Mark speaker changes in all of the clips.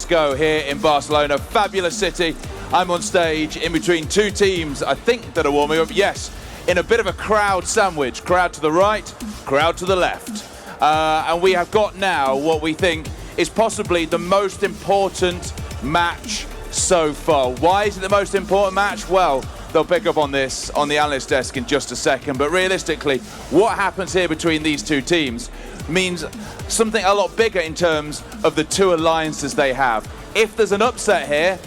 Speaker 1: go here in Barcelona. Fabulous city. I'm on stage in between two teams, I think, that are warming up. Yes, in a bit of a crowd sandwich. Crowd to the right, crowd to the left. And we have got now what we think is possibly the most important match so far. Why is it the most important match? Well, they'll pick up on this on the analyst desk in just a second. But realistically, what happens here between these two teams means something a lot bigger in terms of the two alliances they have. If there's an upset here,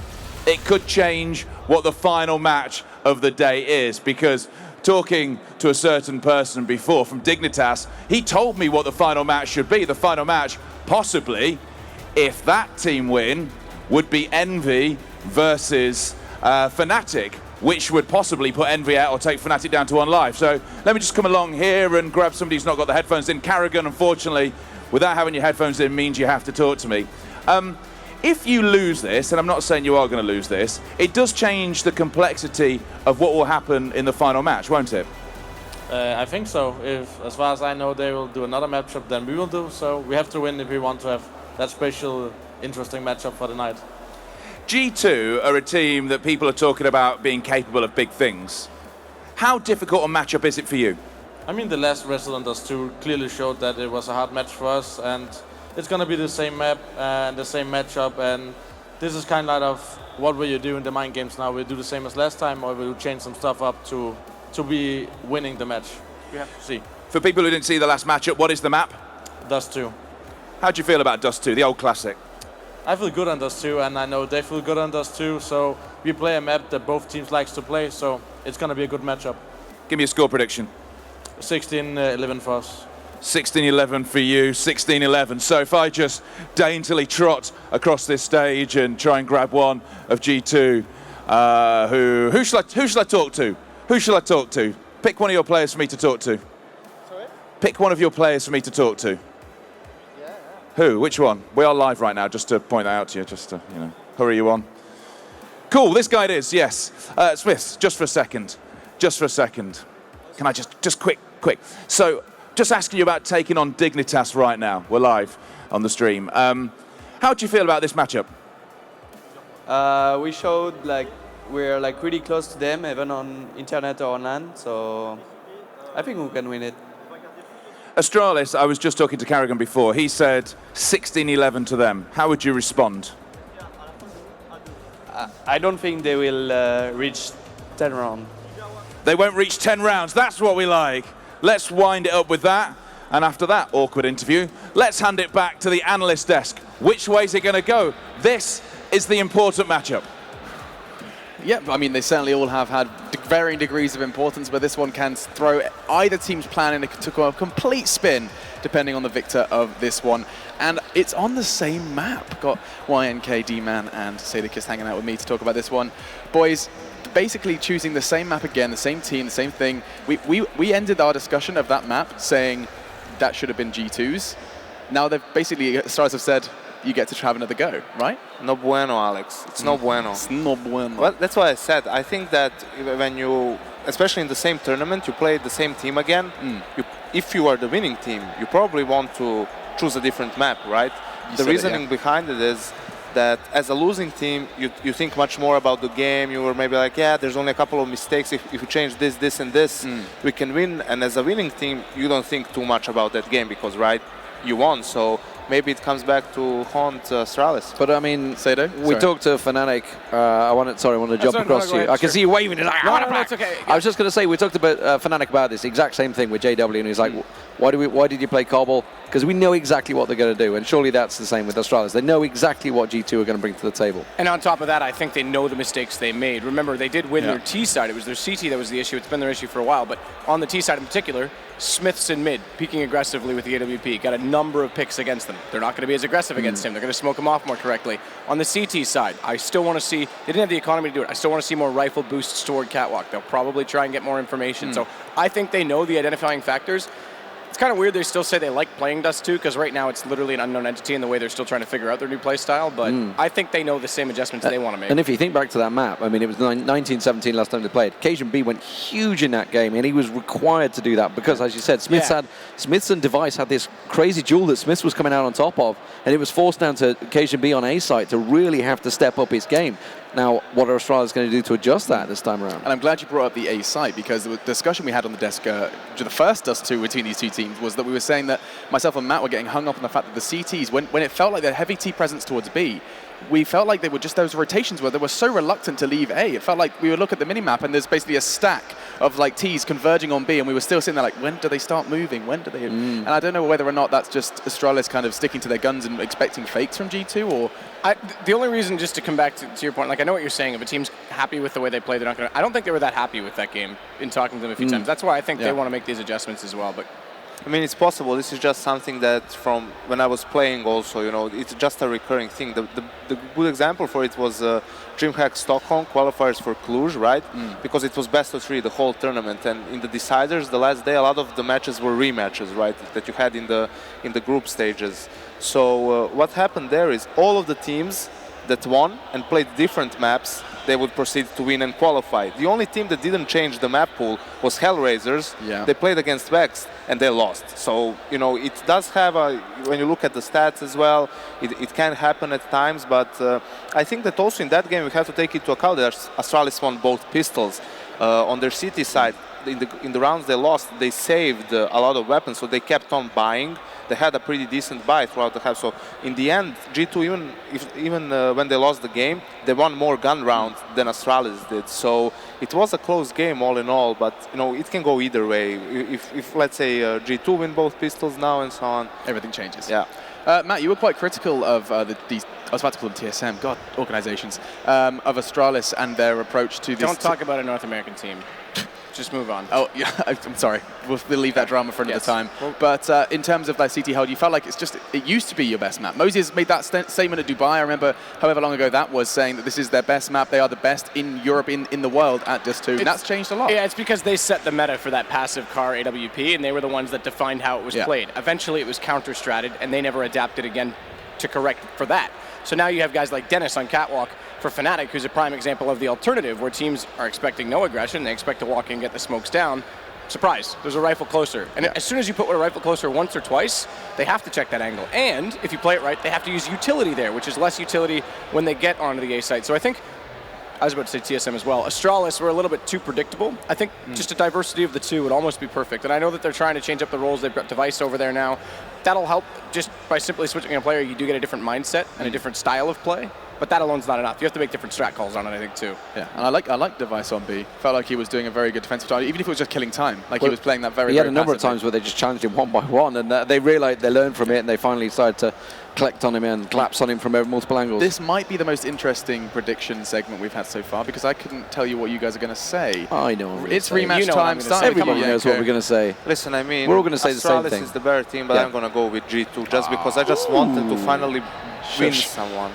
Speaker 1: it could change what the final match of the day is, because talking to a certain person before from Dignitas, he told me what the final match should be. The final match, possibly, if that team win, would be Envy versus Fnatic, which would possibly put Envy out or take Fnatic down to 1 life. So let me just come along here and grab somebody who's not got the headphones in. Karrigan, unfortunately, without having your headphones in means you have to talk to me. If you lose this, and I'm not saying you are going to lose this, it does change the complexity of what will happen in the final match, won't it?
Speaker 2: I think so. As far as I know, they will do another matchup than we will do. So we have to win if we want to have that special, interesting matchup for the night.
Speaker 1: G2 are a team that people are talking about being capable of big things. How difficult a matchup is it for you?
Speaker 2: I mean, the last wrestle on Dust2 clearly showed that it was a hard match for us, and it's going to be the same map and the same matchup, and this is kind of what will you do in the mind games now? Will you do the same as last time, or will you change some stuff up to be winning the match? We have to see.
Speaker 1: For people who didn't see the last matchup, what is the map?
Speaker 2: Dust2.
Speaker 1: How do you feel about Dust2, the old classic?
Speaker 2: I feel good on Dust2, and I know they feel good on Dust2, so we play a map that both teams likes to play, so it's going to be a good matchup.
Speaker 1: Give me a score prediction.
Speaker 2: 16-11 for us.
Speaker 1: 16-11 for you, 16-11. So if I just daintily trot across this stage and try and grab one of G2, who shall I talk to? Who shall I talk to? Pick one of your players for me to talk to.
Speaker 3: Sorry?
Speaker 1: Pick one of your players for me to talk to. Yeah. Who? Which one? We are live right now, just to point that out to you, just to, hurry you on. Cool, this guy it is, yes. Smiths, just for a second. Just for a second. Can I just quick. So, just asking you about taking on Dignitas right now. We're live on the stream. How do you feel about this matchup?
Speaker 3: We showed we're really close to them, even on internet or online. So I think we can win it.
Speaker 1: Astralis, I was just talking to Karrigan before. He said 16-11 to them. How would you respond?
Speaker 3: I don't think they will reach 10 rounds.
Speaker 1: They won't reach 10 rounds. That's what we like. Let's wind it up with that. And after that awkward interview, let's hand it back to the analyst desk. Which way is it going to go? This is the important matchup.
Speaker 4: Yeah, I mean, they certainly all have had varying degrees of importance, but this one can throw either team's plan into a complete spin, depending on the victor of this one. And it's on the same map. Got YNK, D-Man, and Sadakist hanging out with me to talk about this one. Boys, basically choosing the same map again, the same team, the same thing. We ended our discussion of that map saying that should have been G2's. Now they've basically, Stars have said, you get to have another go, right?
Speaker 5: No bueno, Alex. It's no bueno.
Speaker 4: It's no bueno.
Speaker 5: Well, that's what I said. I think that when you, especially in the same tournament, you play the same team again. If you are the winning team, you probably want to choose a different map, right? The reasoning behind it is that as a losing team, you think much more about the game. You were maybe like, yeah, there's only a couple of mistakes. If you change this, this, and this, we can win. And as a winning team, you don't think too much about that game because, right, you won. So maybe it comes back to haunt Astralis.
Speaker 6: But I mean,
Speaker 4: Sado,
Speaker 6: we talked to Fnatic. I wanted to jump across to you. I can see you waving. He's like,
Speaker 4: no, it's okay.
Speaker 6: I was just going to say, we talked about Fnatic about this exact same thing with JW, and he's like, why did you play Cobble? Because we know exactly what they're going to do, and surely that's the same with Astralis. They know exactly what G2 are going to bring to the table.
Speaker 7: And on top of that, I think they know the mistakes they made. Remember, they did win their T side. It was their CT that was the issue. It's been their issue for a while, but on the T side in particular, Smith's in mid, peeking aggressively with the AWP. Got a number of picks against them. They're not going to be as aggressive against him. They're going to smoke him off more correctly. On the CT side, I still want to see, they didn't have the economy to do it. I still want to see more rifle boosts toward Catwalk. They'll probably try and get more information. So I think they know the identifying factors. It's kind of weird they still say they like playing Dust2 because right now it's literally an unknown entity in the way they're still trying to figure out their new play style, but I think they know the same adjustments they want to make.
Speaker 6: And if you think back to that map, I mean, it was 1917 last time they played. Cajun B went huge in that game, and he was required to do that because, as you said, Smiths and Device had this crazy duel that Smiths was coming out on top of, and it was forced down to Cajun B on A site to really have to step up his game. Now, what are Astralis going to do to adjust that this time around?
Speaker 4: And I'm glad you brought up the A site, because the discussion we had on the desk, the first Dust2 between these two teams, was that we were saying that myself and Matt were getting hung up on the fact that the CTs, when it felt like the heavy T presence towards B, we felt like they were just those rotations where they were so reluctant to leave A. It felt like we would look at the minimap and there's basically a stack of like T's converging on B, and we were still sitting there like, when do they start moving? When do they? And I don't know whether or not that's just Astralis kind of sticking to their guns and expecting fakes from G2, or...
Speaker 7: The only reason, just to come back to your point, like I know what you're saying, if a team's happy with the way they play, they're not going to... I don't think they were that happy with that game in talking to them a few times. That's why I think they want to make these adjustments as well, but...
Speaker 5: I mean, it's possible. This is just something that from when I was playing also, you know, it's just a recurring thing. The good example for it was DreamHack Stockholm qualifiers for Cluj, right? Because it was best of 3 the whole tournament, and in the deciders, the last day, a lot of the matches were rematches, right? That you had in the group stages. So what happened there is all of the teams that won and played different maps, they would proceed to win and qualify. The only team that didn't change the map pool was Hellraisers. They played against Vex and they lost. So, you know, it does have a, when you look at the stats as well, it can happen at times, but I think that also in that game we have to take into account that Astralis won both pistols. On their CT side, in the rounds they lost, they saved a lot of weapons, so they kept on buying. They had a pretty decent buy throughout the half. So in the end, G2, even when they lost the game, they won more gun rounds than Astralis did. So it was a close game all in all, but you know, it can go either way. If let's say G2 win both pistols now and so on,
Speaker 4: everything changes.
Speaker 5: Yeah.
Speaker 4: Matt, you were quite critical of these, I was about to call them TSM, God, organizations, of Astralis and their approach to this.
Speaker 7: Don't talk about a North American team. Just move on.
Speaker 4: Oh, yeah, I'm sorry. We'll leave that drama for another time. But in terms of that CT hold, you felt like it used to be your best map. Moses made that statement at Dubai. I remember however long ago that was, saying that this is their best map. They are the best in Europe, in the world at Dust2. And that's changed a lot.
Speaker 7: Yeah, it's because they set the meta for that passive car AWP, and they were the ones that defined how it was played. Eventually, it was counter-stratted, and they never adapted again to correct for that. So now you have guys like Dennis on Catwalk for Fnatic, who's a prime example of the alternative, where teams are expecting no aggression, they expect to walk in and get the smokes down. Surprise, there's a rifle closer. And as soon as you put a rifle closer once or twice, they have to check that angle. And if you play it right, they have to use utility there, which is less utility when they get onto the A site. So I think, I was about to say TSM as well, Astralis were a little bit too predictable. I think just a diversity of the two would almost be perfect. And I know that they're trying to change up the roles. They've got Device over there now. That'll help just by simply switching a player. You do get a different mindset and a different style of play. But that alone's not enough. You have to make different strat calls on it, I think, too. Yeah,
Speaker 4: and I like Device on B. Felt like he was doing a very good defensive time, even if it was just killing time. Like, he was playing that very,
Speaker 6: He had a number of times where they just challenged him one by one, and they realized, they learned from it, and they finally started to collect on him and collapse on him from multiple angles.
Speaker 4: This might be the most interesting prediction segment we've had so far, because I couldn't tell you what you guys are going to say.
Speaker 6: I know.
Speaker 4: It's rematch time.
Speaker 6: Everybody knows what we're going to say.
Speaker 5: Listen, I mean,
Speaker 6: we're all going to say the same thing.
Speaker 5: Astralis is the better team, but I'm going to go with G2 just because I just wanted to finally win someone.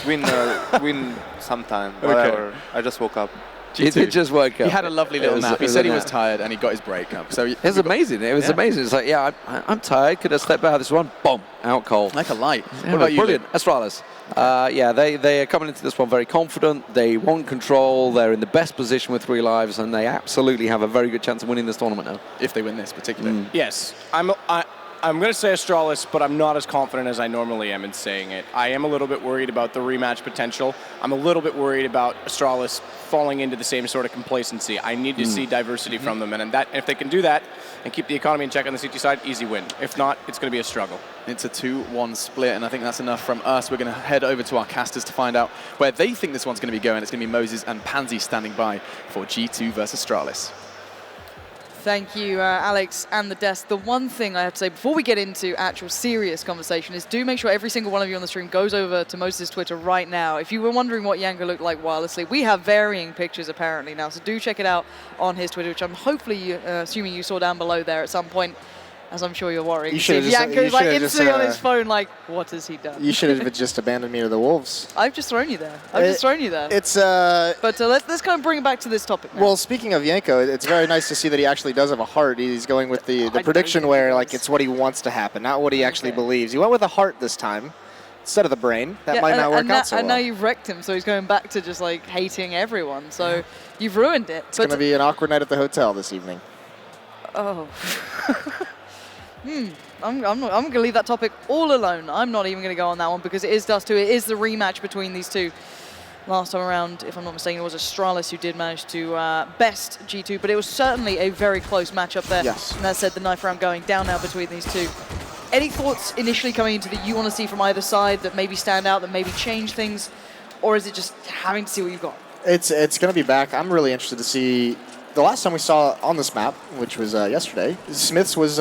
Speaker 5: win sometime. Whatever. I just woke up.
Speaker 6: He did just woke up.
Speaker 4: He had a lovely little nap. He said he was tired and he got his break up. So
Speaker 6: it was amazing. It was amazing. It's like, yeah, I'm tired. Could I step out of this one? Boom, out cold.
Speaker 4: Like a light.
Speaker 6: Yeah, what about you? Brilliant. Astralis. Yeah, they are coming into this one very confident. They want control. They're in the best position with 3 lives, and they absolutely have a very good chance of winning this tournament now.
Speaker 4: If they win this particularly.
Speaker 7: Yes. I'm going to say Astralis, but I'm not as confident as I normally am in saying it. I am a little bit worried about the rematch potential. I'm a little bit worried about Astralis falling into the same sort of complacency. I need to see diversity from them, and if they can do that and keep the economy in check on the CT side, easy win. If not, it's going to be a struggle.
Speaker 4: It's a 2-1 split, and I think that's enough from us. We're going to head over to our casters to find out where they think this one's going to be going. It's going to be Moses and Pansy standing by for G2 versus Astralis.
Speaker 8: Thank you, Alex and the desk. The one thing I have to say before we get into actual serious conversation is do make sure every single one of you on the stream goes over to Moses' Twitter right now. If you were wondering what Yanga looked like wirelessly, we have varying pictures apparently now, so do check it out on his Twitter, which I'm hopefully assuming you saw down below there at some point. as I'm sure you're worried.
Speaker 9: You should have
Speaker 8: Yanko's like
Speaker 9: just,
Speaker 8: instantly on his phone, like, what has he done?
Speaker 9: You should have just abandoned me to the wolves.
Speaker 8: I've just thrown you there. I've just thrown you there.
Speaker 9: It's
Speaker 8: But let's kind of bring it back to this topic now.
Speaker 9: Well, speaking of Yanko, it's very nice to see that he actually does have a heart. He's going with the prediction where like it's what he wants to happen, not what he actually believes. He went with a heart this time instead of the brain. That might not work out so well.
Speaker 8: And now you've wrecked him, so he's going back to just like hating everyone. So you've ruined it.
Speaker 9: It's going to be an awkward night at the hotel this evening.
Speaker 8: Oh. I'm going to leave that topic all alone. I'm not even going to go on that one because it is Dust2. It is the rematch between these two. Last time around, if I'm not mistaken, it was Astralis who did manage to best G2, but it was certainly a very close matchup there.
Speaker 9: Yes.
Speaker 8: And that said, the knife round going down now between these two. Any thoughts initially coming into that you want to see from either side that maybe stand out, that maybe change things? Or is it just having to see what you've got?
Speaker 9: It's going to be back. I'm really interested to see. The last time we saw on this map, which was yesterday, Smiths was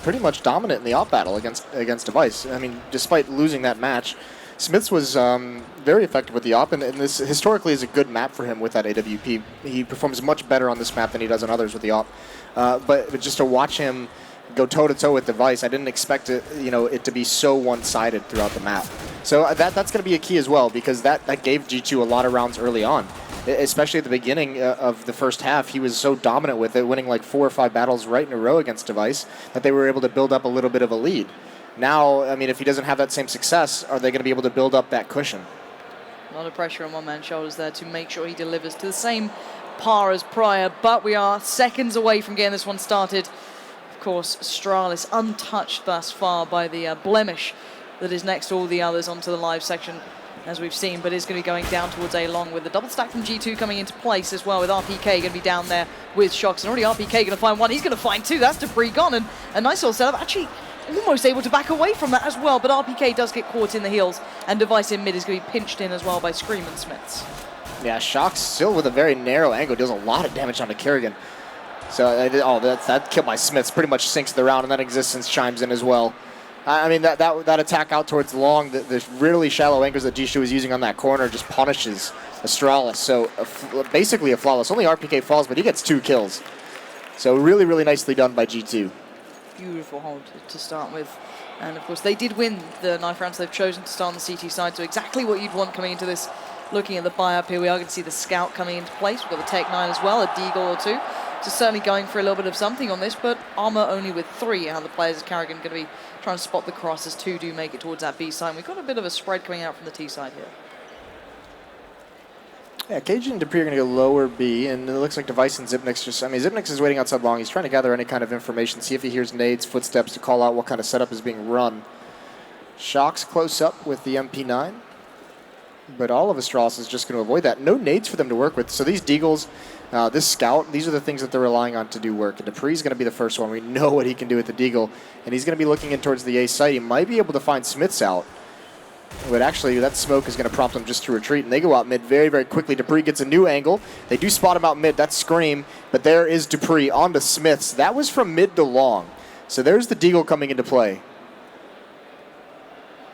Speaker 9: pretty much dominant in the op battle against Device. I mean, despite losing that match, Smiths was very effective with the op, and this historically is a good map for him with that AWP. He performs much better on this map than he does on others with the op. But just to watch him go toe-to-toe with Device, I didn't expect it, it to be so one-sided throughout the map. So that's going to be a key as well, because that gave G2 a lot of rounds early on. Especially at the beginning of the first half, he was so dominant with it, winning like 4 or 5 battles right in a row against Device, that they were able to build up a little bit of a lead. Now, I mean, if he doesn't have that same success, are they going to be able to build up that cushion?
Speaker 8: A lot of pressure on one man's shoulders there to make sure he delivers to the same par as prior, but we are seconds away from getting this one started. Of course, Astralis untouched thus far by the blemish that is next to all the others onto the live section, as we've seen, but is going to be going down towards A long with the double stack from G2 coming into place as well, with RPK going to be down there with Shocks, and already RPK going to find one, he's going to find two, that's Debris gone, and a nice little setup, actually almost able to back away from that as well, but RPK does get caught in the heels, and Device in mid is going to be pinched in as well by Scream and Smiths.
Speaker 9: Yeah, Shocks still with a very narrow angle, deals a lot of damage onto Kerrigan. So, that kill by Smiths pretty much sinks the round, and then Existence chimes in as well. I mean, that attack out towards long, the really shallow angles that G2 is using on that corner just punishes Astralis. So basically a flawless. Only RPK falls, but he gets 2 kills. So really, really nicely done by G2.
Speaker 8: Beautiful hold to start with. And of course, they did win the knife rounds. They've chosen to start on the CT side. So exactly what you'd want coming into this. Looking at the buy-up here, we are going to see the Scout coming into place. We've got the Tech 9 as well, a Deagle or 2. So certainly going for a little bit of something on this, but armor only with 3. How the players of Kerrigan going to be trying to spot the cross as 2 do make it towards that B side. We've got a bit of a spread coming out from the T side here.
Speaker 9: Yeah, Cage and Dupree are going to go lower B, and it looks like Device and Zipnix Zipnix is waiting outside long. He's trying to gather any kind of information, see if he hears nades, footsteps to call out what kind of setup is being run. Shocks close up with the MP9, but all of Astralis is just going to avoid that. No nades for them to work with, so these Deagles, this Scout, these are the things that they're relying on to do work. And Dupree's going to be the first one. We know what he can do with the Deagle, and he's going to be looking in towards the A site. He might be able to find Smiths out, but actually that smoke is going to prompt him just to retreat, and they go out mid very, very quickly. Dupree gets a new angle. They do spot him out mid. That's Scream, but there is Dupree onto Smiths. That was from mid to long. So there's the Deagle coming into play.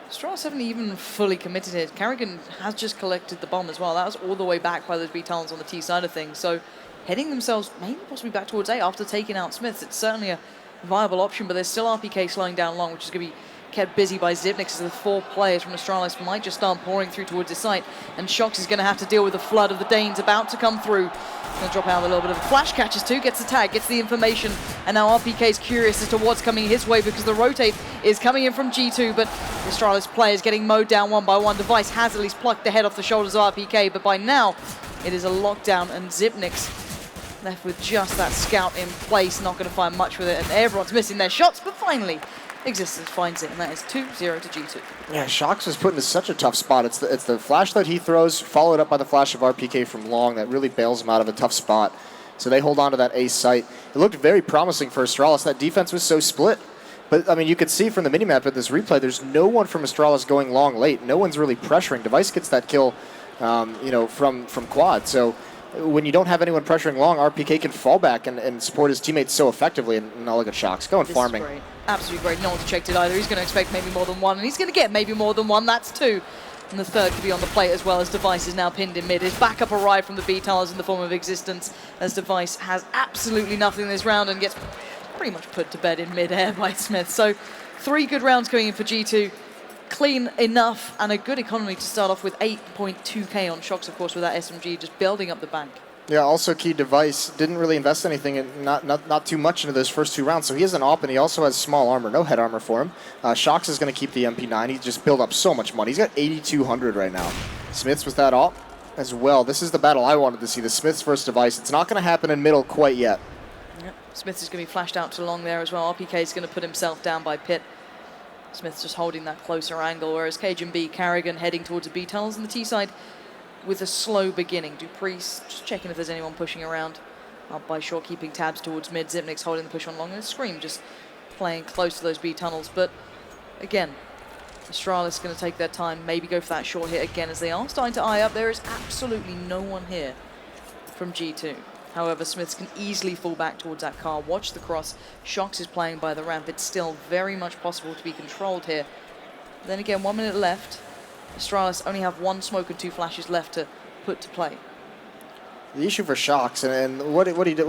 Speaker 8: Astralis haven't even fully committed here. Kerrigan has just collected the bomb as well. That was all the way back by those B talents on the T side of things. So heading themselves maybe possibly back towards A after taking out Smiths. It's certainly a viable option, but there's still RPK slowing down long, which is going to be kept busy by Zipnix as the 4 players from Astralis might just start pouring through towards his site. And Shocks is going to have to deal with the flood of the Danes about to come through. Going to drop out a little bit of a flash, catches 2, gets the tag, gets the information, and now RPK is curious as to what's coming his way because the rotate is coming in from G2, but the Astralis players getting mowed down one by one. Device has at least plucked the head off the shoulders of RPK, but by now it is a lockdown, and Zipnix left with just that Scout in place, not going to find much with it, and everyone's missing their shots, but finally Existence finds it, and that is 2-0 to G2.
Speaker 9: Yeah, Shocks was put into such a tough spot. It's the flash that he throws, followed up by the flash of RPK from long, that really bails him out of a tough spot. So they hold on to that A site. It looked very promising for Astralis. That defense was so split. But, I mean, you could see from the minimap at this replay, there's no one from Astralis going long late. No one's really pressuring. Device gets that kill, from quad. So when you don't have anyone pressuring long, RPK can fall back and support his teammates so effectively. And now look at Shocks going farming.
Speaker 8: Great. Absolutely great. No one's checked it either. He's going to expect maybe more than 1, and he's going to get maybe more than 1. That's 2. And the third could be on the plate as well, as Device is now pinned in mid. His backup arrived from the B-Towers in the form of Existence, as Device has absolutely nothing this round and gets pretty much put to bed in mid-air by Smith. So 3 good rounds going in for G2. Clean enough and a good economy to start off with 8.2k on Shox, of course, with that SMG just building up the bank.
Speaker 9: Yeah, also key Device didn't really invest anything, in, not too much into those first 2 rounds. So he has an AWP and he also has small armor, no head armor for him. Shox is going to keep the MP9. He's just built up so much money. He's got 8,200 right now. Smiths with that AWP as well. This is the battle I wanted to see, the Smiths versus Device. It's not going to happen in middle quite yet.
Speaker 8: Yep. Smiths is going to be flashed out to long there as well. RPK is going to put himself down by Pit. Smith's just holding that closer angle, whereas Cajun B, Carrigan heading towards the B tunnels on the T side with a slow beginning. Dupree's just checking if there's anyone pushing around. Up by short, keeping tabs towards mid. Zipnik's holding the push on long, and Scream just playing close to those B tunnels. But again, Astralis is going to take their time, maybe go for that short hit again as they are starting to eye up. There is absolutely no one here from G2. However, Smiths can easily fall back towards that car. Watch the cross. Shox is playing by the ramp. It's still very much possible to be controlled here. Then again, 1 minute left. Astralis only have 1 smoke and 2 flashes left to put to play.
Speaker 9: The issue for Shox, and what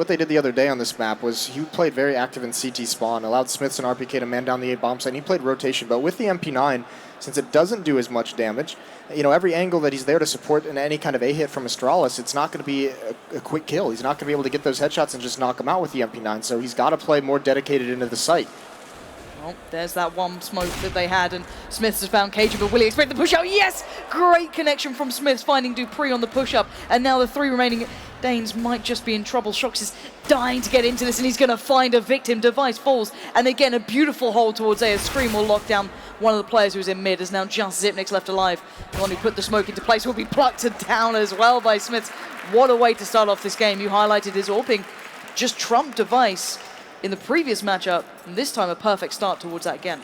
Speaker 9: they did the other day on this map was he played very active in CT spawn, allowed Smiths and RPK to man down the A bomb site, and he played rotation. But with the MP9, since it doesn't do as much damage, you know, every angle that he's there to support in any kind of A hit from Astralis, it's not going to be a quick kill. He's not going to be able to get those headshots and just knock them out with the MP9, so he's got to play more dedicated into the site.
Speaker 8: Well, there's that 1 smoke that they had, and Smiths has found Cajun, but will he expect the push-out? Yes! Great connection from Smiths, finding Dupree on the push-up, and now the 3 remaining Danes might just be in trouble. Shox is dying to get into this, and he's going to find a victim. Device falls, and again, a beautiful hold towards A as Scream will lock down one of the players who was in mid, as now just Zipnik's left alive. The one who put the smoke into place will be plucked down as well by Smiths. What a way to start off this game. You highlighted his AWPing just trumped Device in the previous matchup, and this time a perfect start towards that again.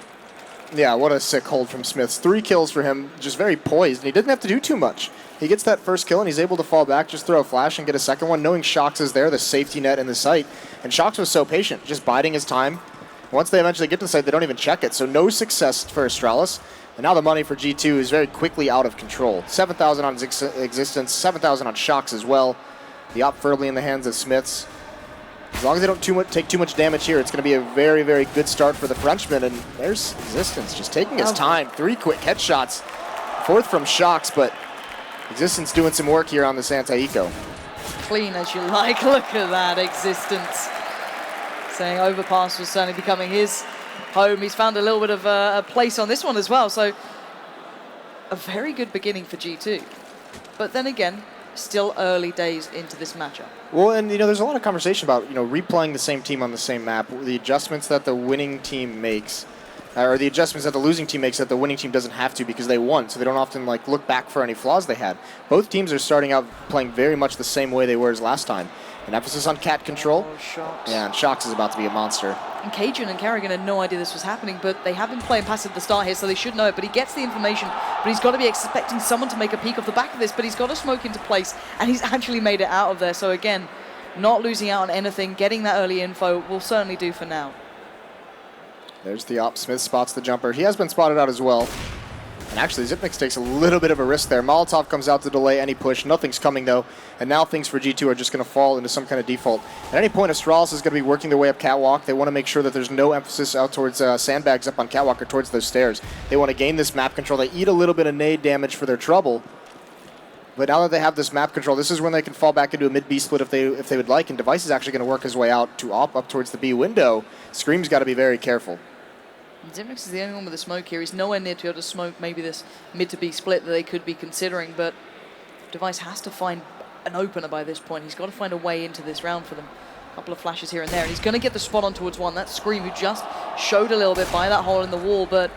Speaker 9: Yeah, what a sick hold from Smiths. 3 kills for him, just very poised, and he didn't have to do too much. He gets that first kill, and he's able to fall back, just throw a flash and get a second one, knowing Shox is there, the safety net in the site. And Shox was so patient, just biding his time. Once they eventually get to the site, they don't even check it, so no success for Astralis. And now the money for G2 is very quickly out of control. 7,000 on Existence, 7,000 on Shox as well. The op firmly in the hands of Smiths. As long as they don't take too much damage here, it's going to be a very, very good start for the Frenchman. And there's Existence just taking his time. 3 quick headshots. 4th from Shox, but Existence doing some work here on this anti-eco.
Speaker 8: Clean as you like. Look at that, Existence. Saying Overpass was certainly becoming his home. He's found a little bit of a place on this one as well. So a very good beginning for G2. But then again, still early days into this matchup.
Speaker 9: Well, and you know, there's a lot of conversation about, you know, replaying the same team on the same map, the adjustments that the winning team makes, or the adjustments that the losing team makes that the winning team doesn't have to because they won, so they don't often like look back for any flaws they had. Both teams are starting out playing very much the same way they were as last time. An emphasis on cat control.
Speaker 8: Oh, Shox.
Speaker 9: Yeah, and Shox is about to be a monster.
Speaker 8: And Cajun and Carrigan had no idea this was happening, but they have been playing passive at the start here, so they should know it. But he gets the information, but he's got to be expecting someone to make a peek off the back of this, but he's got to smoke into place, and he's actually made it out of there. So again, not losing out on anything, getting that early info will certainly do for now.
Speaker 9: There's the op. Smith spots the jumper. He has been spotted out as well. And actually, Zipnik takes a little bit of a risk there. Molotov comes out to delay any push. Nothing's coming, though. And now things for G2 are just going to fall into some kind of default. At any point, Astralis is going to be working their way up Catwalk. They want to make sure that there's no emphasis out towards sandbags up on Catwalk or towards those stairs. They want to gain this map control. They eat a little bit of nade damage for their trouble. But now that they have this map control, this is when they can fall back into a mid-B split if they would like. And Device is actually going to work his way out to up towards the B window. Scream's got to be very careful.
Speaker 8: Zipnix is the only one with the smoke here. He's nowhere near to be able to smoke maybe this mid to B split that they could be considering, but Device has to find an opener by this point. He's got to find a way into this round for them. A couple of flashes here and there, and he's going to get the spot on towards one. That's Scream, who just showed a little bit by that hole in the wall, but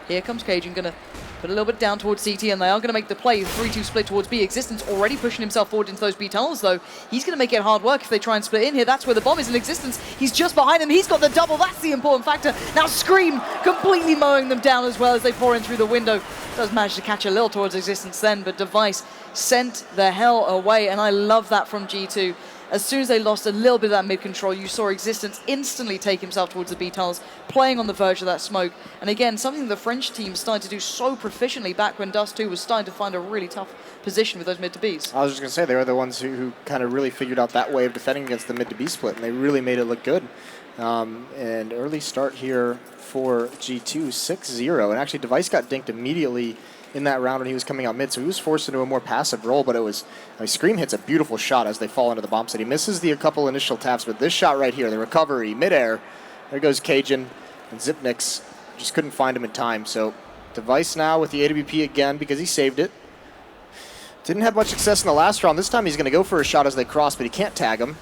Speaker 8: here comes Cajun, going to put a little bit down towards CT, and they are going to make the play. 3-2 split towards B. Existence already pushing himself forward into those B tunnels, though. He's going to make it hard work if they try and split in here. That's where the bomb is in Existence. He's just behind him. He's got the double. That's the important factor. Now Scream completely mowing them down as well as they pour in through the window. Does manage to catch a little towards Existence then, but Device sent the hell away, and I love that from G2. as soon as they lost a little bit of that mid-control, you saw Existence instantly take himself towards the B tunnels, playing on the verge of that smoke. And again, something the French team started to do so proficiently back when Dust2 was starting to find a really tough position with those mid to Bs.
Speaker 9: I was just going to say, they were the ones who kind of really figured out that way of defending against the mid to B split, and they really made it look good. And early start here for G2, 6-0. And actually, Device got dinked immediately in that round when he was coming out mid, so he was forced into a more passive role, but it was, Scream hits a beautiful shot as they fall into the bomb site. He misses the couple initial taps, but this shot right here, the recovery, midair, there goes Cajun, and Zipnix just couldn't find him in time. So Device now with the AWP again because he saved it. Didn't have much success in the last round. This time he's going to go for a shot as they cross, but he can't tag him.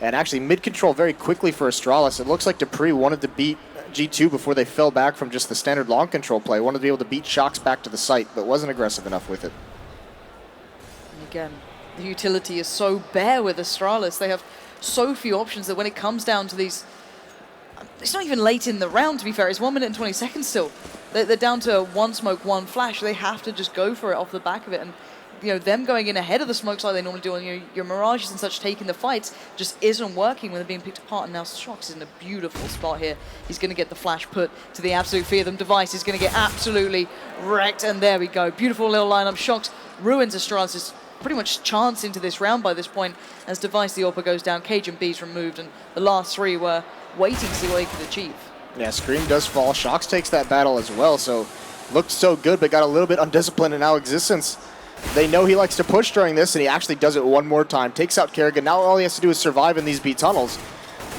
Speaker 9: And actually mid-control very quickly for Astralis. It looks like Dupree wanted to beat G2 before they fell back from just the standard long control play. Wanted to be able to beat Shocks back to the site, but wasn't aggressive enough with it.
Speaker 8: And again, the utility is so bare with Astralis. They have so few options that when it comes down to these, it's not even late in the round, to be fair. It's 1 minute and 20 seconds still. They're down to one smoke, one flash. They have to just go for it off the back of it. And them going in ahead of the smokes like they normally do, and your Mirages and such taking the fights just isn't working when they're being picked apart. And now Shocks is in a beautiful spot here. He's going to get the flash put to the absolute fear of them. Device is going to get absolutely wrecked, and there we go. Beautiful little lineup. Shocks ruins Astralis' pretty much chance into this round by this point as Device, the AWP goes down, Cajun B's removed, and the last three were waiting to see what they could achieve.
Speaker 9: Yeah, Scream does fall. Shocks takes that battle as well, so looked so good, but got a little bit undisciplined, and now Existence. They know he likes to push during this, and he actually does it one more time. Takes out Kerrigan. Now all he has to do is survive in these B tunnels.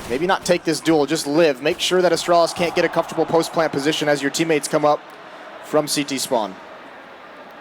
Speaker 9: Maybe not take this duel, just live. Make sure that Astralis can't get a comfortable post-plant position as your teammates come up from CT spawn.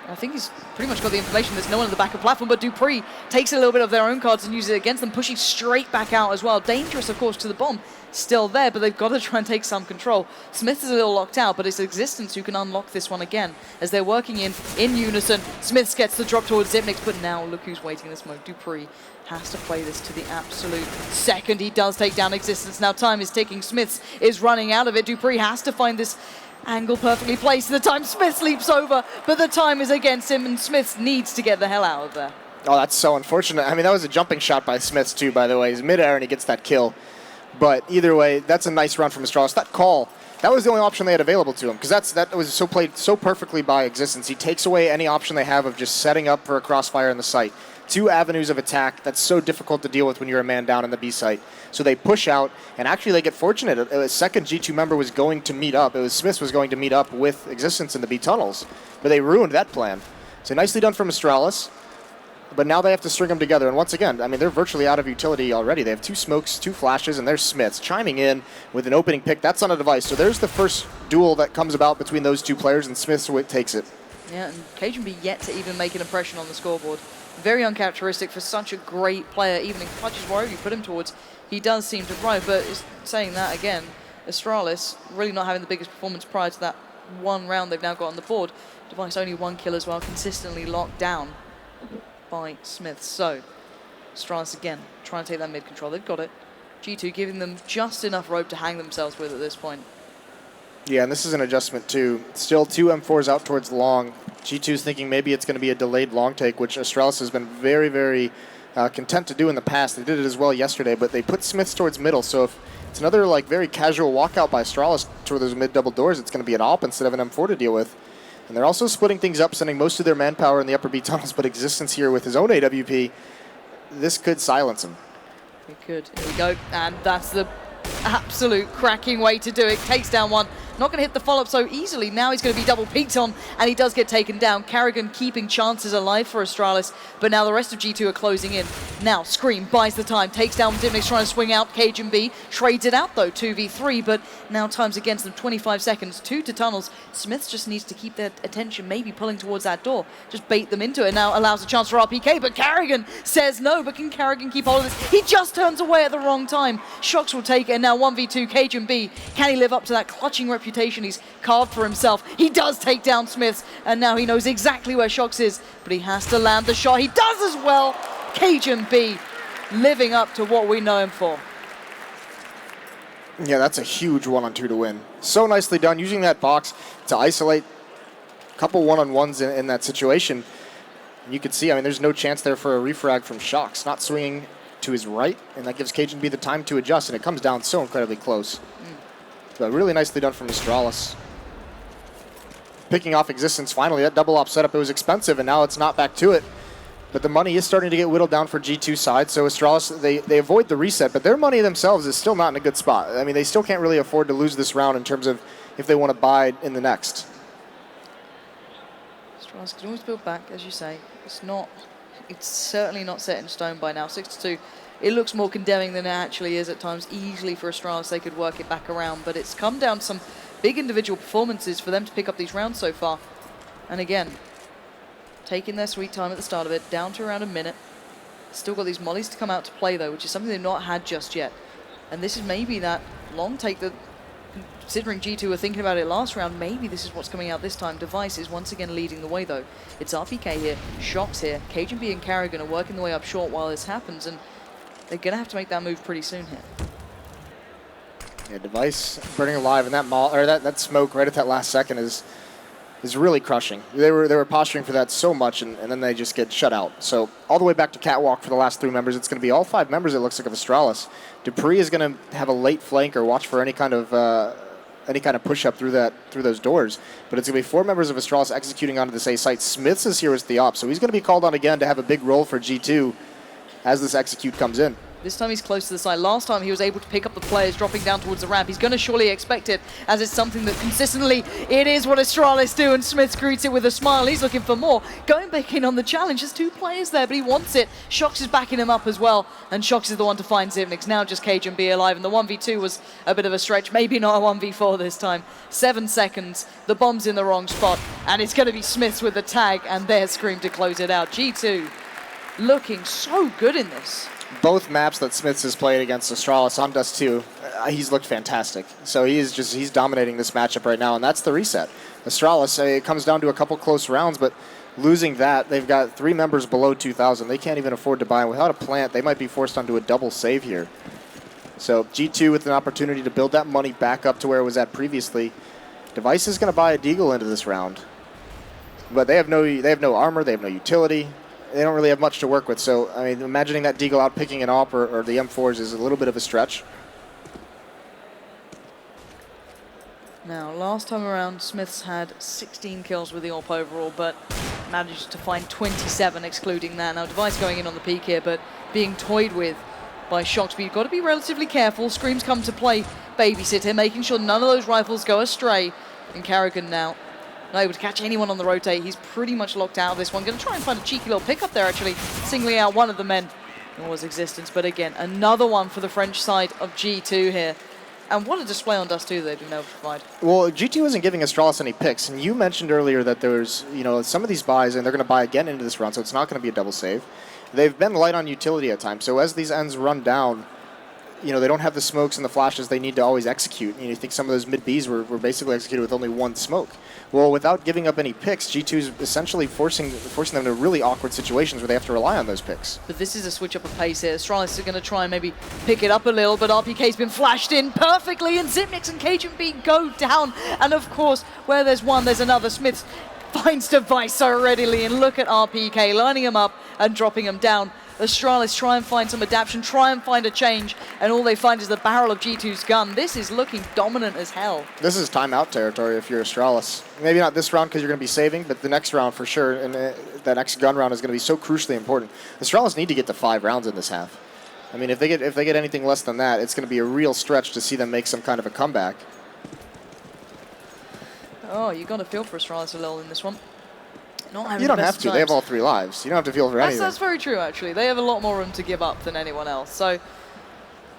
Speaker 8: I think he's pretty much got the information. There's no one on the back of platform, but Dupree takes a little bit of their own cards and uses it against them, pushing straight back out as well. Dangerous, of course, to the bomb. Still there, but they've got to try and take some control. Smith is a little locked out, but it's Existence who can unlock this one again as they're working in unison. Smith gets the drop towards Zipnix, but now look who's waiting in this mode. Dupree has to play this to the absolute second. He does take down Existence. Now time is ticking. Smith's is running out of it. Dupree has to find this angle perfectly placed. The time Smith leaps over, but the time is against him, and Smith needs to get the hell out of there.
Speaker 9: Oh, that's so unfortunate. I mean, that was a jumping shot by Smith too, by the way. He's midair and he gets that kill. But either way, that's a nice run from Astralis. That call, that was the only option they had available to him, because that was so played so perfectly by Existence. He takes away any option they have of just setting up for a crossfire in the site. Two avenues of attack that's so difficult to deal with when you're a man down in the B site. So they push out, and actually they get fortunate. A second G2 member was going to meet up. It was Smith was going to meet up with Existence in the B tunnels, but they ruined that plan. So nicely done from Astralis. But now they have to string them together. And once again, I mean, they're virtually out of utility already. They have two smokes, two flashes, and there's Smiths chiming in with an opening pick. That's on a Device. So there's the first duel that comes about between those two players, and Smiths takes it.
Speaker 8: Yeah, and Cajun be yet to even make an impression on the scoreboard. Very uncharacteristic for such a great player. Even in clutches, wherever you put him towards, he does seem to thrive. But saying that again, Astralis really not having the biggest performance prior to that one round they've now got on the board. Device only one kill as well, consistently locked down by Smith. So Astralis again trying to take that mid control. They've got it. G2 giving them just enough rope to hang themselves with at this point.
Speaker 9: Yeah, and this is an adjustment too. Still two M4s out towards long. G2's thinking maybe it's going to be a delayed long take, which Astralis has been very, very content to do in the past. They did it as well yesterday, but they put Smiths towards middle. So if it's another like very casual walkout by Astralis toward those mid double doors, it's going to be an AWP instead of an M4 to deal with. And they're also splitting things up, sending most of their manpower in the upper B tunnels, but Existence here with his own AWP, this could silence him.
Speaker 8: It could. Here we go. And that's the absolute cracking way to do it. Takes down one. Not going to hit the follow-up so easily. Now he's going to be double peaked on, and he does get taken down. Kerrigan keeping chances alive for Astralis, but now the rest of G2 are closing in. Now Scream buys the time, takes down Dimnix, trying to swing out. Cajun B trades it out though, 2v3, but now time's against them, 25 seconds, 2 to tunnels. Smith just needs to keep their attention, maybe pulling towards that door. Just bait them into it. Now allows a chance for RPK, but Kerrigan says no. But can Kerrigan keep hold of this? He just turns away at the wrong time. Shocks will take it, and now 1v2, Cajun B. Can he live up to that clutching reputation he's carved for himself? He does take down Smiths, and now he knows exactly where Shocks is, but he has to land the shot. He does as well. Cajun B living up to what we know him for.
Speaker 9: Yeah, that's a huge 1-on-2 to win. So nicely done, using that box to isolate a couple one-on-ones in that situation. And you can see, I mean, there's no chance there for a refrag from Shocks. Not swinging to his right, and that gives Cajun B the time to adjust, and it comes down so incredibly close. But really nicely done from Astralis. Picking off Existence finally. That double op setup, it was expensive, and now it's not back to it. But the money is starting to get whittled down for G2 side, so Astralis, they avoid the reset, but their money themselves is still not in a good spot. I mean, they still can't really afford to lose this round in terms of if they want to buy in the next.
Speaker 8: Astralis can always build back, as you say. It's certainly not set in stone by now. 6-2. It looks more condemning than it actually is at times. Easily for Astralis, they could work it back around, but it's come down to some big individual performances for them to pick up these rounds so far. And again, taking their sweet time at the start of it, down to around a minute. Still got these mollies to come out to play though, which is something they've not had just yet. And this is maybe that long take that, considering G2 were thinking about it last round, maybe this is what's coming out this time. Device is once again leading the way though. It's RPK here, Shox here, Cajun B and Carrigan are working their way up short while this happens, and they're gonna have to make that move pretty soon here.
Speaker 9: Yeah, Device burning alive, and that smoke right at that last second is really crushing. They were posturing for that so much, and then they just get shut out. So all the way back to Catwalk for the last 3 members. It's going to be all 5 members, it looks like, of Astralis. Dupree is going to have a late flank or watch for any kind of push up through those doors. But it's going to be 4 members of Astralis executing onto this A site. Smiths is here as the op, so he's going to be called on again to have a big role for G2 as this execute comes in.
Speaker 8: This time he's close to the side. Last time he was able to pick up the players dropping down towards the ramp. He's going to surely expect it, as it's something that consistently, it is what Astralis do, and Smith greets it with a smile. He's looking for more. Going back in on the challenge. There's 2 players there, but he wants it. Shox is backing him up as well, and Shox is the one to find Zivnix. Now just Cajun B alive, and the 1v2 was a bit of a stretch. Maybe not a 1v4 this time. 7 seconds, the bomb's in the wrong spot, and it's going to be Smiths with the tag, and there's Scream to close it out. G2 looking so good in this.
Speaker 9: Both maps that Smiths has played against Astralis on Dust2, he's looked fantastic. So he's dominating this matchup right now, and that's the reset. Astralis, it comes down to a couple close rounds, but losing that, they've got 3 members below 2,000. They can't even afford to buy, and without a plant, they might be forced onto a double save here. So G2 with an opportunity to build that money back up to where it was at previously. Device is going to buy a Deagle into this round, but they have no armor, they have no utility. They don't really have much to work with, so I mean, imagining that Deagle out picking an AWP or the M4s is a little bit of a stretch.
Speaker 8: Now, last time around, Smiths had 16 kills with the AWP overall, but managed to find 27, excluding that. Now, Device going in on the peak here, but being toyed with by Shox. But you've got to be relatively careful. Screams come to play babysitter, making sure none of those rifles go astray. And Carrigan now not able to catch anyone on the rotate. He's pretty much locked out of this one. Going to try and find a cheeky little pickup there, actually, singling out one of the men. It was Existence, but again, another one for the French side of G2 here. And what a display on Dust2 they've been able to provide. Well,
Speaker 9: G2 isn't giving Astralis any picks, and you mentioned earlier that there's, some of these buys, and they're going to buy again into this round, so it's not going to be a double save. They've been light on utility at times, so as these ends run down, they don't have the smokes and the flashes they need to always execute. You think some of those mid-Bs were basically executed with only 1 smoke. Well, without giving up any picks, G2's essentially forcing them to really awkward situations where they have to rely on those picks.
Speaker 8: But this is a switch up of pace here. Astralis are going to try and maybe pick it up a little, but RPK's been flashed in perfectly, and Zipnix and Cajun B go down. And of course, where there's one, there's another. Smith finds Device so readily, and look at RPK lining him up and dropping him down. Astralis try and find some adaptation, try and find a change, and all they find is the barrel of G2's gun. This is looking dominant as hell.
Speaker 9: This is timeout territory if you're Astralis. Maybe not this round because you're going to be saving, but the next round for sure, and that next gun round is going to be so crucially important. Astralis need to get to 5 rounds in this half. I mean, if they get anything less than that, it's going to be a real stretch to see them make some kind of a comeback.
Speaker 8: Oh, you got to feel for Astralis a little in this one.
Speaker 9: You don't have to. Times. They have all 3 lives. You don't have to feel for anything.
Speaker 8: That's very true, actually. They have a lot more room to give up than anyone else. So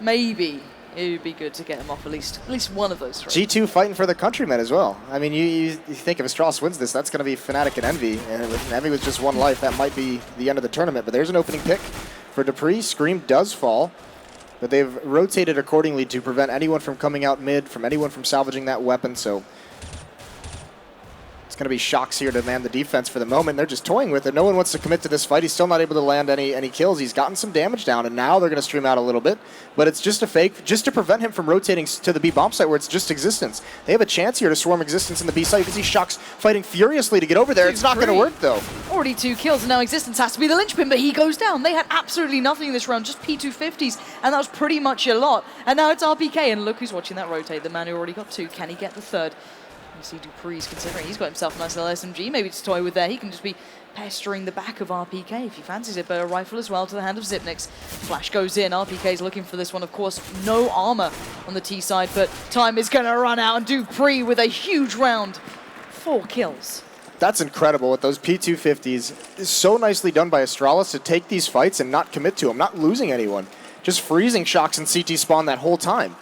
Speaker 8: maybe it would be good to get them off at least one of those 3.
Speaker 9: G2 fighting for the countrymen as well. I mean, you think if Astralis wins this, that's going to be Fnatic and Envy. And with Envy with just 1 life, that might be the end of the tournament. But there's an opening pick for Dupree. Scream does fall. But they've rotated accordingly to prevent anyone from coming out mid, from anyone from salvaging that weapon. So it's going to be Shocks here to man the defense for the moment. They're just toying with it. No one wants to commit to this fight. He's still not able to land any kills. He's gotten some damage down, and now they're going to stream out a little bit. But it's just a fake, just to prevent him from rotating to the B bomb site where it's just Existence. They have a chance here to swarm Existence in the B site. You can see Shocks fighting furiously to get over there. It's not going to work, though.
Speaker 8: Already 2 kills, and now Existence has to be the linchpin, but he goes down. They had absolutely nothing this round, just P250s, and that was pretty much a lot. And now it's RPK, and look who's watching that rotate. The man who already got 2. Can he get the 3rd? You see Dupree's considering he's got himself a nice little SMG, maybe to toy with there. He can just be pestering the back of RPK if he fancies it, but a rifle as well to the hand of Zipnix. Flash goes in, RPK's looking for this one, of course. No armor on the T side, but time is going to run out, and Dupree with a huge round. 4 kills.
Speaker 9: That's incredible with those P250s. It's so nicely done by Astralis to take these fights and not commit to them, not losing anyone. Just freezing Shocks and CT spawn that whole time.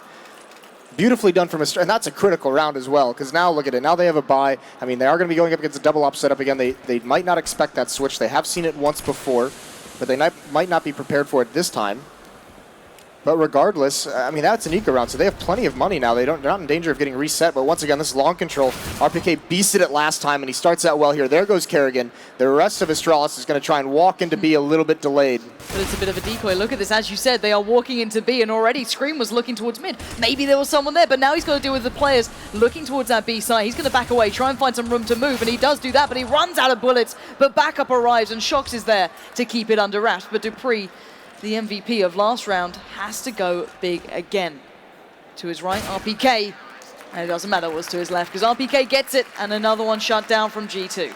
Speaker 9: Beautifully done from Astralis, and that's a critical round as well, because now look at it. Now they have a bye. I mean, they are going to be going up against a double op setup again. They might not expect that switch. They have seen it once before, but they might not be prepared for it this time. But regardless, I mean, that's an eco round, so they have plenty of money now. They're not in danger of getting reset, but once again, this is long control. RPK beasted it last time, and he starts out well here. There goes Kerrigan. The rest of Astralis is going to try and walk into B a little bit delayed.
Speaker 8: But it's a bit of a decoy. Look at this. As you said, they are walking into B, and already Scream was looking towards mid. Maybe there was someone there, but now he's got to deal with the players looking towards that B side. He's going to back away, try and find some room to move, and he does do that, but he runs out of bullets. But backup arrives, and Shocks is there to keep it under wraps. But Dupree, the MVP of last round, has to go big again. To his right, RPK, and it doesn't matter what's to his left, because RPK gets it, and another one shut down from G2.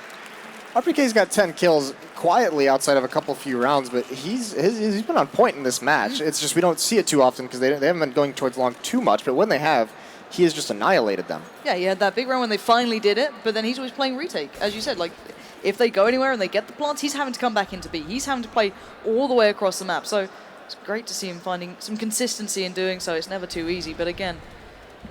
Speaker 9: RPK's got 10 kills quietly outside of a couple few rounds, but he's been on point in this match. It's just we don't see it too often because they haven't been going towards long too much, but when they have, he has just annihilated them.
Speaker 8: Yeah, he had that big round when they finally did it, but then he's always playing retake. As you said, like, if they go anywhere and they get the plants, he's having to come back into B. He's having to play all the way across the map. So it's great to see him finding some consistency in doing so. It's never too easy, but again,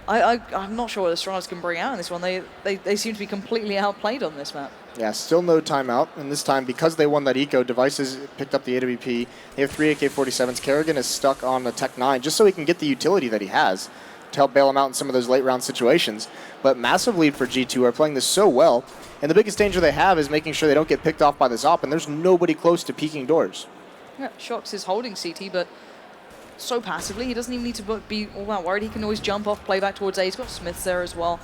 Speaker 8: I'm not sure what Astralis can bring out in this one. They seem to be completely outplayed on this map.
Speaker 9: Yeah, still no timeout, and this time, because they won that eco, Devices picked up the AWP. They have 3 AK-47s. Kerrigan is stuck on the Tech 9 just so he can get the utility that he has to help bail him out in some of those late round situations. But massive lead for G2, are playing this so well, and the biggest danger they have is making sure they don't get picked off by this op, and there's nobody close to peeking doors.
Speaker 8: Yeah, Shocks is holding CT, but so passively, he doesn't even need to be all that worried. He can always jump off, play back towards A. He's got Smiths there as well.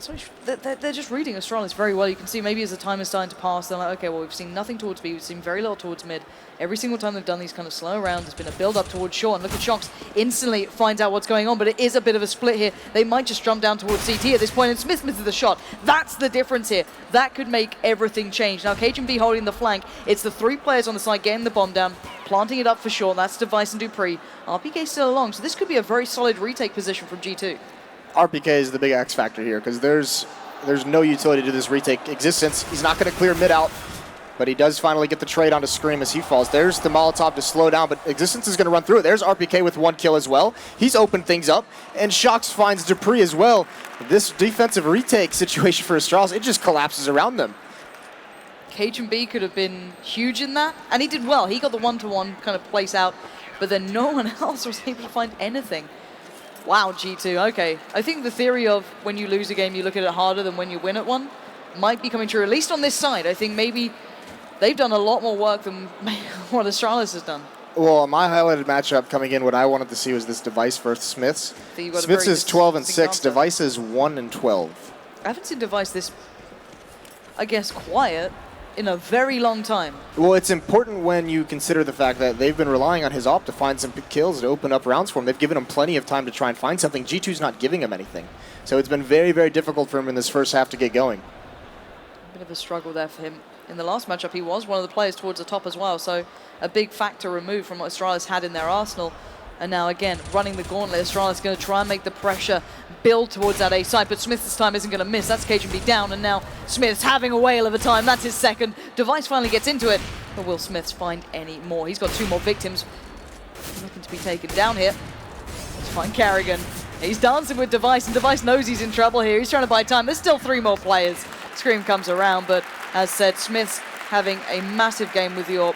Speaker 8: So they're just reading Astralis very well. You can see maybe as the time is starting to pass, they're like, okay, well, we've seen nothing towards B, we've seen very little towards mid. Every single time they've done these kind of slow rounds, there's been a build-up towards short, and look at Shocks, instantly finds out what's going on, but it is a bit of a split here. They might just jump down towards CT at this point, and Smith misses the shot. That's the difference here. That could make everything change. Now, KGB holding the flank. It's the 3 players on the side getting the bomb down, planting it up for short. That's Device and Dupree. RPK still along, so this could be a very solid retake position from G2.
Speaker 9: RPK is the big X factor here, because there's no utility to this retake. Existence, he's not going to clear mid out, but he does finally get the trade onto Scream as he falls. There's the Molotov to slow down, but Existence is going to run through it. There's RPK with 1 kill as well. He's opened things up, and Shocks finds Dupree as well. This defensive retake situation for Astralis, it just collapses around them.
Speaker 8: B could have been huge in that, and he did well. He got the 1-to-1 kind of place out, but then no one else was able to find anything. Wow, G2, okay. I think the theory of when you lose a game, you look at it harder than when you win at one might be coming true, at least on this side. I think maybe they've done a lot more work than what Astralis has done.
Speaker 9: Well, my highlighted matchup coming in, what I wanted to see was this Device versus Smiths. Smiths is 12-6, Device is 1-12.
Speaker 8: I haven't seen Device this, I guess, quiet in a very long time.
Speaker 9: Well, it's important when you consider the fact that they've been relying on his op to find some kills to open up rounds for him. They've given him plenty of time to try and find something. G2's not giving him anything. So it's been very, very difficult for him in this first half to get going.
Speaker 8: A bit of a struggle there for him. In the last matchup, he was one of the players towards the top as well, so a big factor removed from what Astralis had in their arsenal. And now again, running the gauntlet, Astralis going to try and make the pressure build towards that A side, but Smith this time isn't going to miss. That's KGB down, and now Smith's having a whale of a time. That's his second. Device finally gets into it, but will Smiths find any more? He's got 2 more victims looking to be taken down here. Let's find Kerrigan. He's dancing with Device, and Device knows he's in trouble here. He's trying to buy time. There's still 3 more players. Scream comes around, but as said, Smiths having a massive game with the AWP.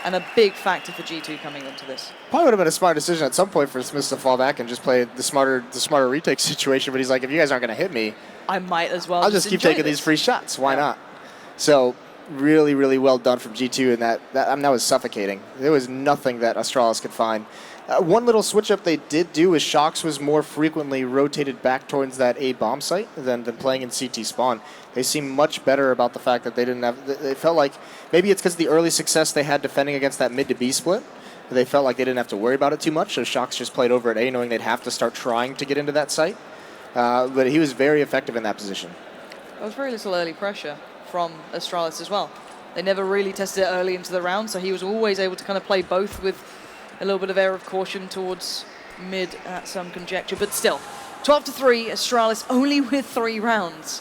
Speaker 8: and a big factor for G2 coming into this.
Speaker 9: Probably would have been a smart decision at some point for Smith to fall back and just play the smarter retake situation, but he's like, if you guys aren't going to hit me,
Speaker 8: I might as well
Speaker 9: I'll just keep taking these free shots. Why not? So really, really well done from G2, and that was suffocating. There was nothing that Astralis could find. One little switch up they did do is Shox was more frequently rotated back towards that A bomb site than playing in CT spawn. They seem much better about the fact that they didn't have. They felt like maybe it's because of the early success they had defending against that mid to B split. They felt like they didn't have to worry about it too much, so Shox just played over at A, knowing they'd have to start trying to get into that site. But he was very effective in that position.
Speaker 8: There was very little early pressure from Astralis as well. They never really tested it early into the round, so he was always able to kind of play both with a little bit of air of caution towards mid at some conjecture, but still. 12-3, Astralis only with 3 rounds.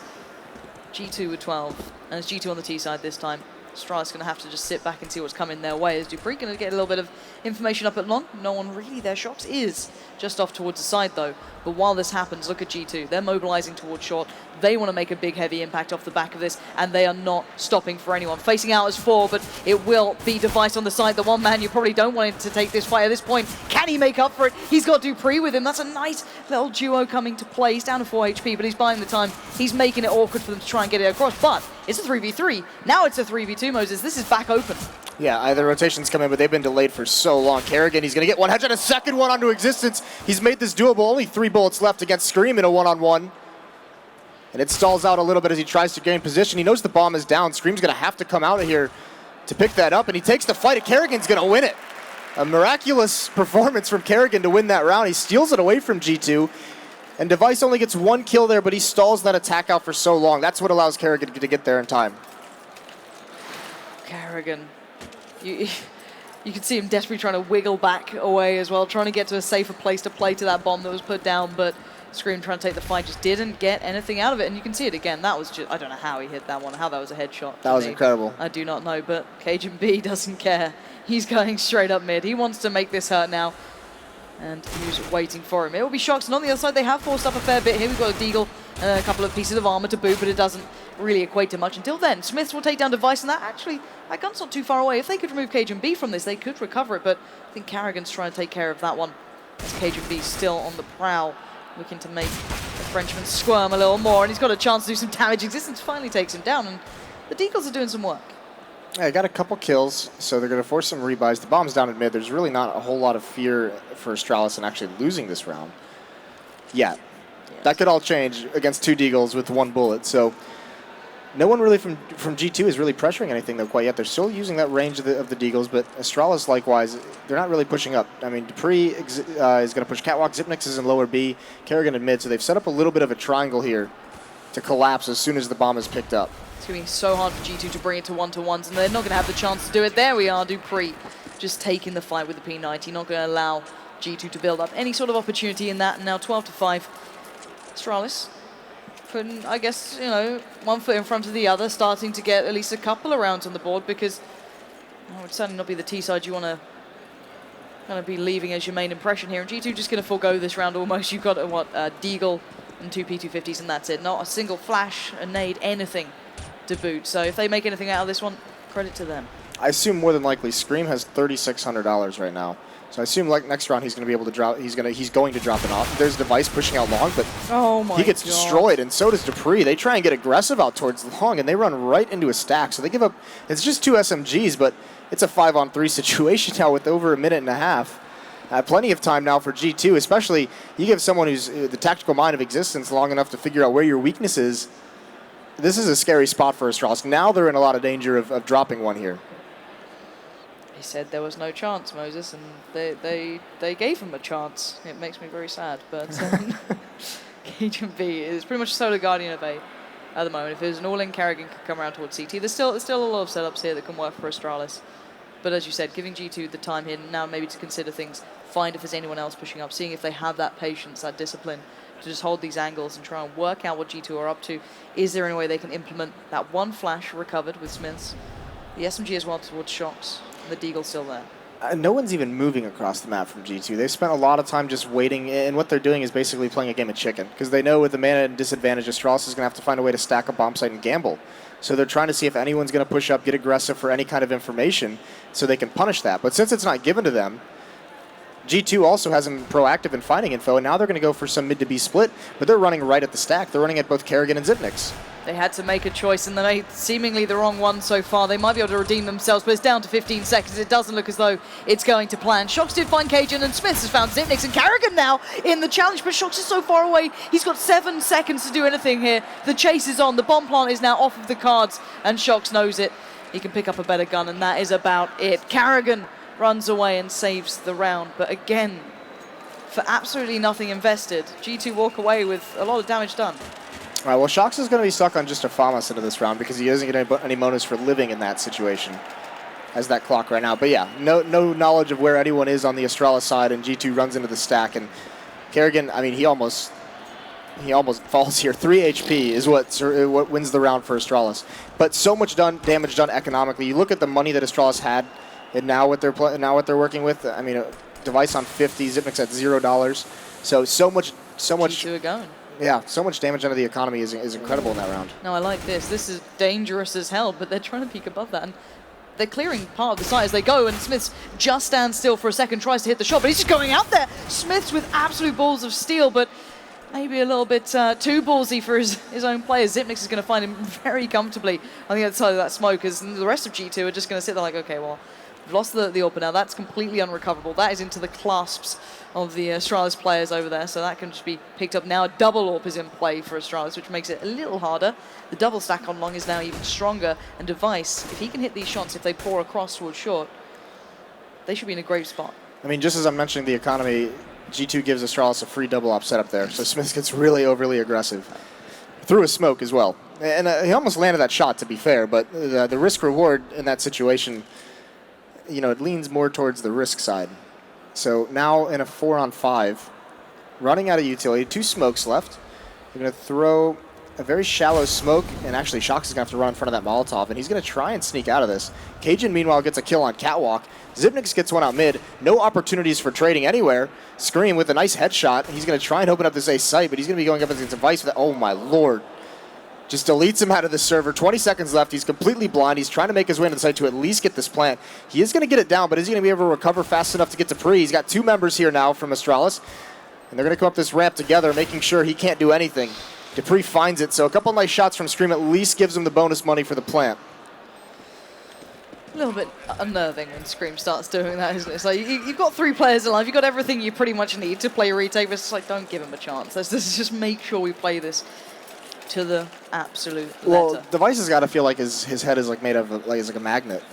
Speaker 8: G2 with 12, and it's G2 on the T side this time. Astralis going to have to just sit back and see what's coming their way. As dupreeh going to get a little bit of information up at long. No one really there. Shox is just off towards the side though. But while this happens, look at G2. They're mobilizing towards short. They want to make a big, heavy impact off the back of this, and they are not stopping for anyone. Facing out as 4, but it will be Device on the side. The one man you probably don't want him to take this fight at this point. Can he make up for it? He's got dupreeh with him. That's a nice little duo coming to play. He's down to 4 HP, but he's buying the time. He's making it awkward for them to try and get it across, but it's a 3v3. Now it's a 3v2, Moses. This is back open.
Speaker 9: Yeah, the rotations come in, but they've been delayed for so long. Kerrigan, he's going to get one headshot, a second one onto existence. He's made this doable. Only 3 bullets left against Scream in a one-on-one. And it stalls out a little bit as he tries to gain position. He knows the bomb is down. Scream's going to have to come out of here to pick that up, and he takes the fight. Kerrigan's going to win it. A miraculous performance from Kerrigan to win that round. He steals it away from G2. And Device only gets 1 kill there, but he stalls that attack out for so long. That's what allows Kerrigan to get there in time.
Speaker 8: Kerrigan. You can see him desperately trying to wiggle back away as well, trying to get to a safer place to play to that bomb that was put down, but Scream trying to take the fight just didn't get anything out of it, and you can see it again. That was just, I don't know how he hit that one, how that was a headshot.
Speaker 9: That was incredible.
Speaker 8: I do not know, but Cajun B doesn't care. He's going straight up mid. He wants to make this hurt now, and he's waiting for him. It will be Shox, and on the other side, they have forced up a fair bit here. We've got a Deagle and a couple of pieces of armor to boot, but it doesn't really equate to much. Until then, Smiths will take down Device, and that gun's not too far away. If they could remove Cajun B from this, they could recover it, but I think Kerrigan's trying to take care of that one. As Cajun B still on the prowl, looking to make the Frenchman squirm a little more, and he's got a chance to do some damage. Existence finally takes him down, and the Deagles are doing some work.
Speaker 9: Yeah, got a couple kills, so they're going to force some rebuys. The bomb's down at mid. There's really not a whole lot of fear for Astralis in actually losing this round yet. Yes. That could all change against 2 Deagles with 1 bullet, so no one really from G2 is really pressuring anything though quite yet. They're still using that range of the Deagles, but Astralis likewise, they're not really pushing up. I mean, dupreeh is going to push Catwalk, Zipnix is in lower B, Kerrigan in mid, so they've set up a little bit of a triangle here to collapse as soon as the bomb is picked up.
Speaker 8: It's going to be so hard for G2 to bring it to 1-to-1s, and they're not going to have the chance to do it. There we are, dupreeh just taking the fight with the P90, not going to allow G2 to build up any sort of opportunity in that, and now 12-5. Astralis putting, I guess, you know, 1 foot in front of the other, starting to get at least a couple of rounds on the board, because it would certainly not be the T side you want to kind of be leaving as your main impression here. And G2 just going to forego this round almost. You've got Deagle and 2 P250s, and that's it. Not a single flash, a nade, anything to boot. So if they make anything out of this one, credit to them.
Speaker 9: I assume more than likely Scream has $3,600 right now. So I assume like next round he's going to be able to drop. He's going to drop it off. There's Device pushing out long, but he gets destroyed, and so does dupreeh. They try and get aggressive out towards long, and they run right into a stack. So they give up. It's just 2 SMGs, but it's a 5-on-3 situation now with over a minute and a half. Plenty of time now for G2, especially you give someone who's the tactical mind of existence long enough to figure out where your weakness is. This is a scary spot for Astralis. Now they're in a lot of danger of dropping one here.
Speaker 8: He said there was no chance, Moses, and they gave him a chance. It makes me very sad, but Cajun B is pretty much a solo guardian of A at the moment. If there's an all-in, Kerrigan could come around towards CT. There's still a lot of setups here that can work for Astralis. But as you said, giving G2 the time here now maybe to consider things, find if there's anyone else pushing up, seeing if they have that patience, that discipline to just hold these angles and try and work out what G2 are up to. Is there any way they can implement that 1 flash recovered with Smiths? The SMG as well towards Shox. The Deagle's still there.
Speaker 9: no one's even moving across the map from G2. They've spent a lot of time just waiting, and what they're doing is basically playing a game of chicken, because they know with the mana disadvantage, Astralis is going to have to find a way to stack a bomb site and gamble. So they're trying to see if anyone's going to push up, get aggressive for any kind of information, so they can punish that. But since it's not given to them, G2 also has them proactive in finding info, and now they're going to go for some mid to B split, but they're running right at the stack. They're running at both Kerrigan and Zipnix.
Speaker 8: They had to make a choice, and they made seemingly the wrong one so far. They might be able to redeem themselves, but it's down to 15 seconds. It doesn't look as though it's going to plan. Shox did find Cajun, and Smith has found Zipnix, and Kerrigan now in the challenge, but Shox is so far away. He's got 7 seconds to do anything here. The chase is on. The bomb plant is now off of the cards, and Shox knows it. He can pick up a better gun, and that is about it. Kerrigan runs away and saves the round, but again, for absolutely nothing invested, G2 walk away with a lot of damage done.
Speaker 9: All right, well, Shox is going to be stuck on just a FAMAS into this round because he doesn't get any bonus for living in that situation as that clock right now. But yeah, no knowledge of where anyone is on the Astralis side, and G2 runs into the stack. And Kerrigan, I mean, he almost falls here. 3 HP is what wins the round for Astralis. But so much damage done economically. You look at the money that Astralis had, and now what they're working with. I mean, a device on 50, Zipnix at $0. So much.
Speaker 8: G2 are going.
Speaker 9: Yeah, so much damage under the economy is incredible in that round.
Speaker 8: No, I like this. This is dangerous as hell, but they're trying to peek above that. And they're clearing part of the site as they go, and Smiths just stands still for a second, tries to hit the shot, but he's just going out there. Smiths with absolute balls of steel, but maybe a little bit too ballsy for his own players. Zipnix is going to find him very comfortably on the other side of that smoke, as the rest of G2 are just going to sit there like, okay, well, we've lost the AWP now. That's completely unrecoverable. That is into the clasps of the Astralis players over there, so that can just be picked up now. A double AWP is in play for Astralis, which makes it a little harder. The double stack on long is now even stronger, and Device, if he can hit these shots, if they pour across towards short, they should be in a great spot.
Speaker 9: I mean, just as I'm mentioning the economy, G2 gives Astralis a free double AWP setup there, so Smith gets really overly aggressive. Through a smoke as well. And he almost landed that shot, to be fair, but the risk-reward in that situation, you know, it leans more towards the risk side. So now in a 4-on-5, running out of utility, 2 smokes left. They're going to throw a very shallow smoke, and actually Shox is going to have to run in front of that Molotov, and he's going to try and sneak out of this. Cajun, meanwhile, gets a kill on Catwalk. Zipnix gets one out mid. No opportunities for trading anywhere. Scream with a nice headshot. He's going to try and open up this ace site, but he's going to be going up against Vice with that. Oh, my lord. Just deletes him out of the server. 20 seconds left. He's completely blind. He's trying to make his way into the site to at least get this plant. He is going to get it down, but is he going to be able to recover fast enough to get to Pre? He's got 2 members here now from Astralis, and they're going to come up this ramp together, making sure he can't do anything. Dupree finds it, so a couple nice shots from Scream at least gives him the bonus money for the plant.
Speaker 8: A little bit unnerving when Scream starts doing that, isn't it? It's like, you've got 3 players alive, you've got everything you pretty much need to play a retake, but it's like, don't give him a chance. Let's just make sure we play this to the absolute letter.
Speaker 9: Well, Device has got to feel like his head is like made of like a magnet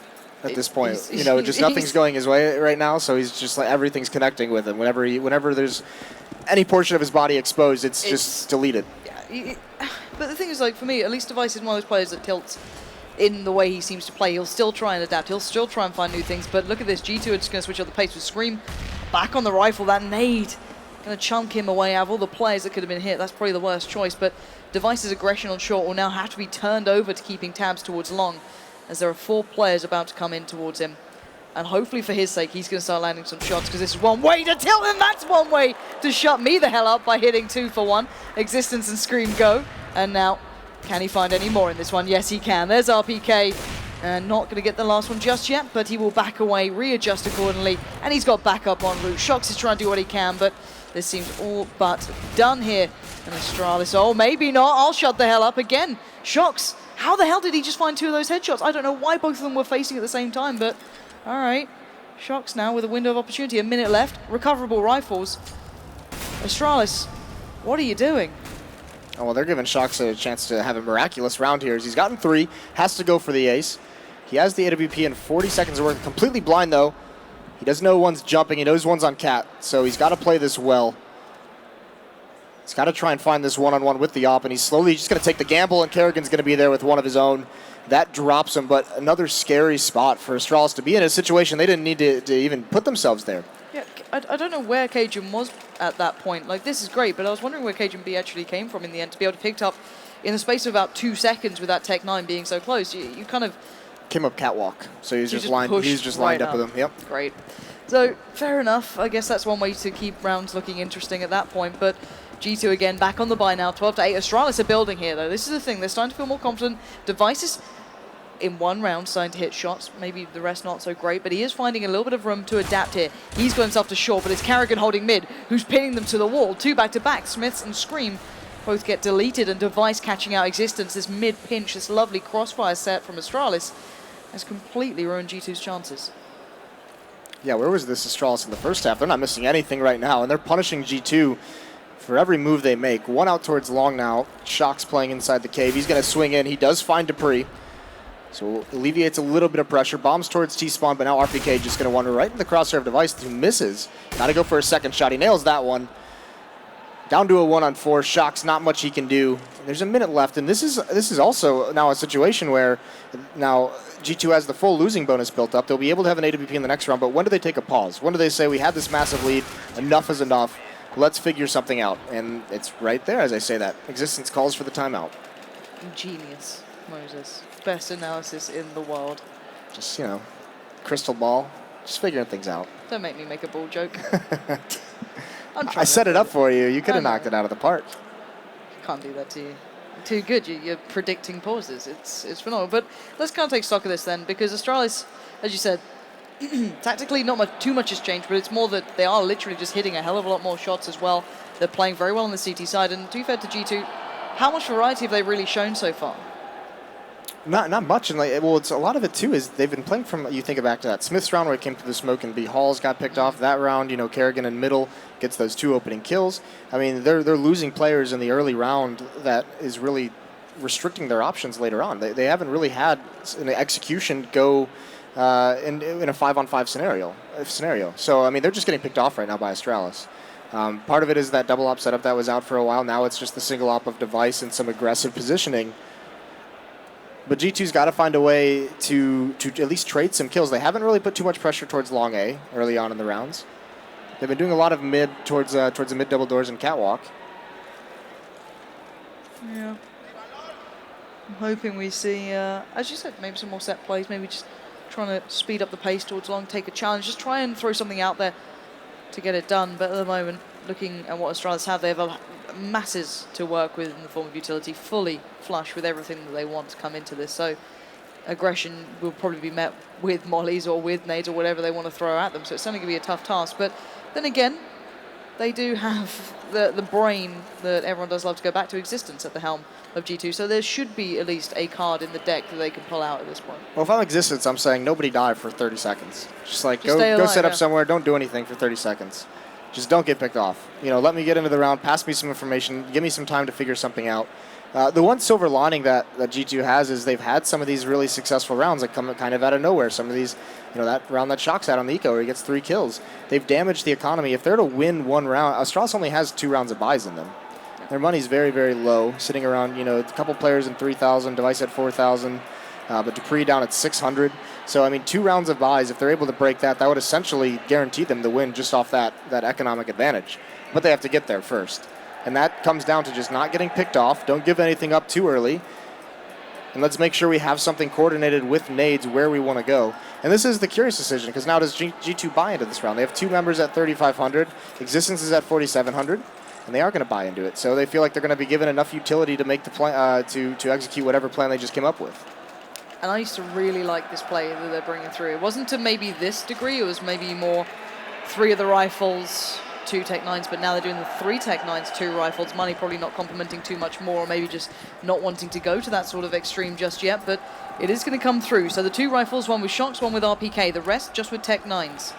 Speaker 9: at this point. You know, just nothing's going his way right now, so he's just like everything's connecting with him. Whenever there's any portion of his body exposed, it's just deleted.
Speaker 8: Yeah, but the thing is, like, for me, at least Device is one of those players that tilts in the way he seems to play. He'll still try and adapt. He'll still try and find new things. But look at this. G2 are just going to switch up the pace with Scream back on the rifle. That nade going to chunk him away. Out of all the players that could have been hit, that's probably the worst choice. But Device's aggression on short will now have to be turned over to keeping tabs towards long, as there are 4 players about to come in towards him. And hopefully for his sake, he's going to start landing some shots, because this is one way to tilt him. That's one way to shut me the hell up by hitting 2 for 1. Existence and Scream go. And now, can he find any more in this one? Yes, he can. There's RPK. And not going to get the last one just yet, but he will back away, readjust accordingly, and he's got backup en route. Shox is trying to do what he can, but this seems all but done here. And Astralis, oh, maybe not. I'll shut the hell up again. Shox, how the hell did he just find 2 of those headshots? I don't know why both of them were facing at the same time, but all right. Shox now with a window of opportunity. A minute left. Recoverable rifles. Astralis, what are you doing?
Speaker 9: Oh, well, they're giving Shox a chance to have a miraculous round here, as he's gotten 3, has to go for the ace. He has the AWP in 40 seconds of work. Completely blind, though. He doesn't know one's jumping. He knows one's on Cat, so he's got to play this well. He's got to try and find this one-on-one with the op, and he's slowly just going to take the gamble, and Kerrigan's going to be there with one of his own. That drops him, but another scary spot for Astralis to be in a situation they didn't need to even put themselves there.
Speaker 8: Yeah, I don't know where Cajun was at that point. Like, this is great, but I was wondering where Cajun B actually came from in the end to be able to pick it up in the space of about 2 seconds with that Tech 9 being so close. You kind of
Speaker 9: Came up catwalk, so he's just
Speaker 8: pushed
Speaker 9: lined
Speaker 8: right
Speaker 9: up with him. Yep.
Speaker 8: Great. So, fair enough. I guess that's one way to keep rounds looking interesting at that point. But G2 again, back on the buy now, 12-8. Astralis are building here, though. This is the thing. They're starting to feel more confident. Devices in one round starting to hit shots. Maybe the rest not so great, but he is finding a little bit of room to adapt here. He's got himself to short, but it's Carrigan holding mid, who's pinning them to the wall. 2 back-to-back. Smiths and Scream both get deleted, and Device catching out Existence. This mid-pinch, this lovely crossfire set from Astralis has completely ruined G2's chances.
Speaker 9: Yeah, where was this Astralis in the first half? They're not missing anything right now, and they're punishing G2 for every move they make. One out towards long now. Shock's playing inside the cave. He's going to swing in. He does find Dupree, so alleviates a little bit of pressure. Bombs towards T-spawn, but now RPK just going to wander right in the crosshair of Device, who misses. Got to go for a second shot. He nails that one. Down to a 1-on-4. Shock's not much he can do. There's a minute left, and this is also now a situation where now G2 has the full losing bonus built up. They'll be able to have an AWP in the next round, but when do they take a pause? When do they say, we had this massive lead, enough is enough, let's figure something out? And it's right there as I say that. Existence calls for the timeout.
Speaker 8: Genius, Moses. Best analysis in the world.
Speaker 9: Just, you know, crystal ball, just figuring things out.
Speaker 8: Don't make me make a ball joke.
Speaker 9: I set it up for you. You could have knocked it out of the park.
Speaker 8: Can't do that to you. Too good. You're predicting pauses. It's phenomenal. But let's kind of take stock of this then, because Astralis, as you said, tactically not too much has changed, but it's more that they are literally just hitting a hell of a lot more shots as well. They're playing very well on the CT side, and to be fair to G2, how much variety have they really shown so far?
Speaker 9: Not much, and well, it's a lot of it too is they've been playing from. You think back to that Smith's round where it came to the smoke and B Halls got picked off. That round, you know, Kerrigan in middle gets those 2 opening kills. I mean, they're losing players in the early round that is really restricting their options later on. They haven't really had an execution go in a 5-on-5 scenario. So I mean, they're just getting picked off right now by Astralis. Part of it is that double op setup that was out for a while. Now it's just the single op of Device and some aggressive positioning. But G2's got to find a way to at least trade some kills. They haven't really put too much pressure towards long A early on in the rounds. They've been doing a lot of mid towards the mid double doors and catwalk.
Speaker 8: Yeah. I'm hoping we see, as you said, maybe some more set plays, maybe just trying to speed up the pace towards long, take a challenge, just try and throw something out there to get it done. But at the moment, looking at what Astralis have, they have masses to work with in the form of utility, fully flush with everything that they want to come into this. So aggression will probably be met with mollies or with nades or whatever they want to throw at them. So it's certainly going to be a tough task. But then again, they do have the brain that everyone does love to go back to, Existence at the helm of G2. So there should be at least a card in the deck that they can pull out at this point.
Speaker 9: Well, if I'm Existence, I'm saying nobody die for 30 seconds. Just like
Speaker 8: Just
Speaker 9: go set up
Speaker 8: yeah.
Speaker 9: somewhere, don't do anything for 30 seconds. Just don't get picked off. You know, let me get into the round, pass me some information, give me some time to figure something out. The one silver lining that G2 has is they've had some of these really successful rounds that come kind of out of nowhere. Some of these, you know, that round that Shock's out on the eco where he gets 3 kills. They've damaged the economy. If they're to win one round, Astralis only has 2 rounds of buys in them. Their money's very, very low, sitting around, you know, a couple players in 3,000, Device at 4,000, but Dupree down at 600. So, I mean, 2 rounds of buys, if they're able to break that, that would essentially guarantee them the win just off that economic advantage. But they have to get there first. And that comes down to just not getting picked off. Don't give anything up too early. And let's make sure we have something coordinated with nades where we want to go. And this is the curious decision, because now does G2 buy into this round? They have 2 members at 3,500. Existence is at 4,700. And they are going to buy into it. So they feel like they're going to be given enough utility to make the plan, to execute whatever plan they just came up with.
Speaker 8: And I used to really like this play that they're bringing through. It wasn't to maybe this degree. It was maybe more 3 of the rifles, 2 Tech 9s, but now they're doing the 3 Tech 9s, 2 rifles. Money probably not complementing too much more, or maybe just not wanting to go to that sort of extreme just yet, but it is going to come through. So the 2 rifles, one with Shocks, one with RPK, the rest just with Tech 9s.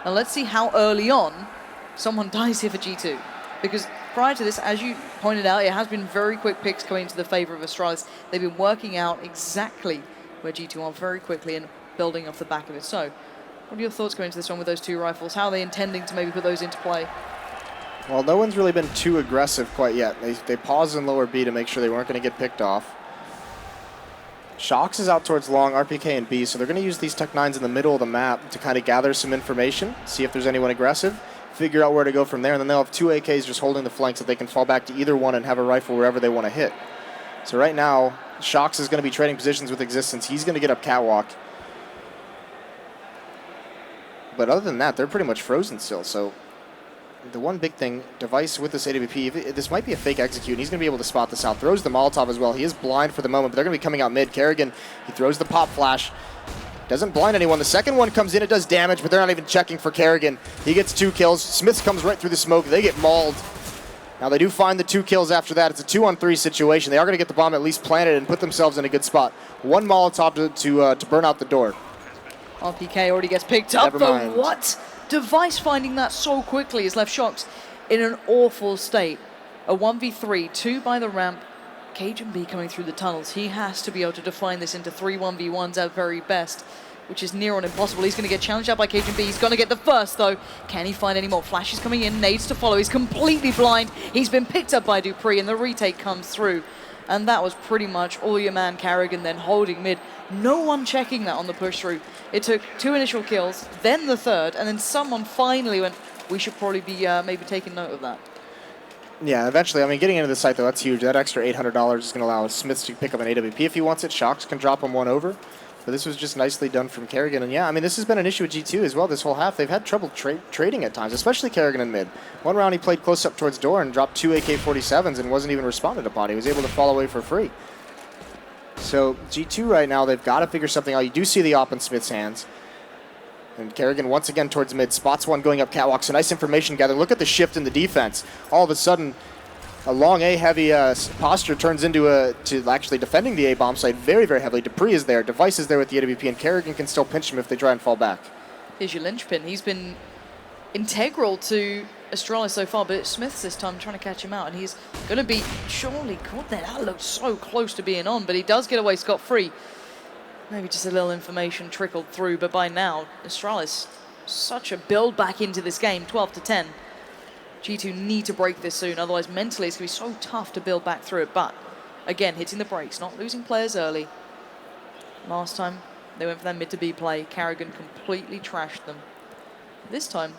Speaker 8: And let's see how early on someone dies here for G2. Because prior to this, as you pointed out, it has been very quick picks coming into the favor of Astralis. They've been working out exactly where G2 are very quickly and building off the back of it. So, what are your thoughts going into this one with those 2 rifles? How are they intending to maybe put those into play?
Speaker 9: Well, no one's really been too aggressive quite yet. They paused in lower B to make sure they weren't going to get picked off. Shocks is out towards long, RPK and B, so they're going to use these Tech 9s in the middle of the map to kind of gather some information, see if there's anyone aggressive, figure out where to go from there, and then they'll have 2 AKs just holding the flanks so they can fall back to either one and have a rifle wherever they want to hit. So right now, Shox is going to be trading positions with Existence. He's going to get up catwalk. But other than that, they're pretty much frozen still. So the one big thing, Device with this AWP, this might be a fake execute, and he's going to be able to spot this out. Throws the Molotov as well. He is blind for the moment, but they're going to be coming out mid. Kerrigan, he throws the pop flash. Doesn't blind anyone. The second one comes in, it does damage, but they're not even checking for Kerrigan. He gets 2 kills. Smith comes right through the smoke. They get mauled. Now they do find the 2 kills after that. It's a 2-on-3 situation. They are going to get the bomb at least planted and put themselves in a good spot. 1 Molotov to burn out the door.
Speaker 8: RPK already gets picked up,
Speaker 9: Never
Speaker 8: though.
Speaker 9: mind.
Speaker 8: What? Device finding that so quickly has left Shox in an awful state. A 1v3, 2 by the ramp. Cajun B coming through the tunnels. He has to be able to define this into 3 1v1s at very best, which is near on impossible. He's going to get challenged out by Cajun B. He's going to get the first, though. Can he find any more? Flashes coming in, nades to follow. He's completely blind. He's been picked up by Dupree, and the retake comes through. And that was pretty much all your man Carrigan then holding mid. No one checking that on the push through. It took 2 initial kills, then the third, and then someone finally went, we should probably be maybe taking note of that.
Speaker 9: Yeah, eventually. I mean, getting into the site, though, that's huge. That extra $800 is going to allow Smiths to pick up an AWP if he wants it. Shox can drop him 1 over. But this was just nicely done from Kerrigan. And yeah, I mean, this has been an issue with G2 as well this whole half. They've had trouble trading at times, especially Kerrigan in mid. One round he played close up towards door and dropped 2 AK-47s and wasn't even responded upon. He was able to fall away for free. So G2 right now, they've got to figure something out. You do see the op in Smith's hands. And Kerrigan once again towards mid. Spots one going up catwalk. So nice information gather. Look at the shift in the defense. All of a sudden, a long A-heavy posture turns into to actually defending the A-bomb site very, very heavily. Dupree is there. Device is there with the AWP, and Kerrigan can still pinch him if they try and fall back.
Speaker 8: Here's your linchpin. He's been integral to Astralis so far, but Smith's this time trying to catch him out, and he's going to be surely caught there. That looks so close to being on, but he does get away scot-free. Maybe just a little information trickled through, but by now, Astralis, such a build back into this game, 12-10. G2 need to break this soon, otherwise mentally it's going to be so tough to build back through it. But again, hitting the brakes, not losing players early. Last time they went for that mid to B play, Kerrigan completely trashed them. This time,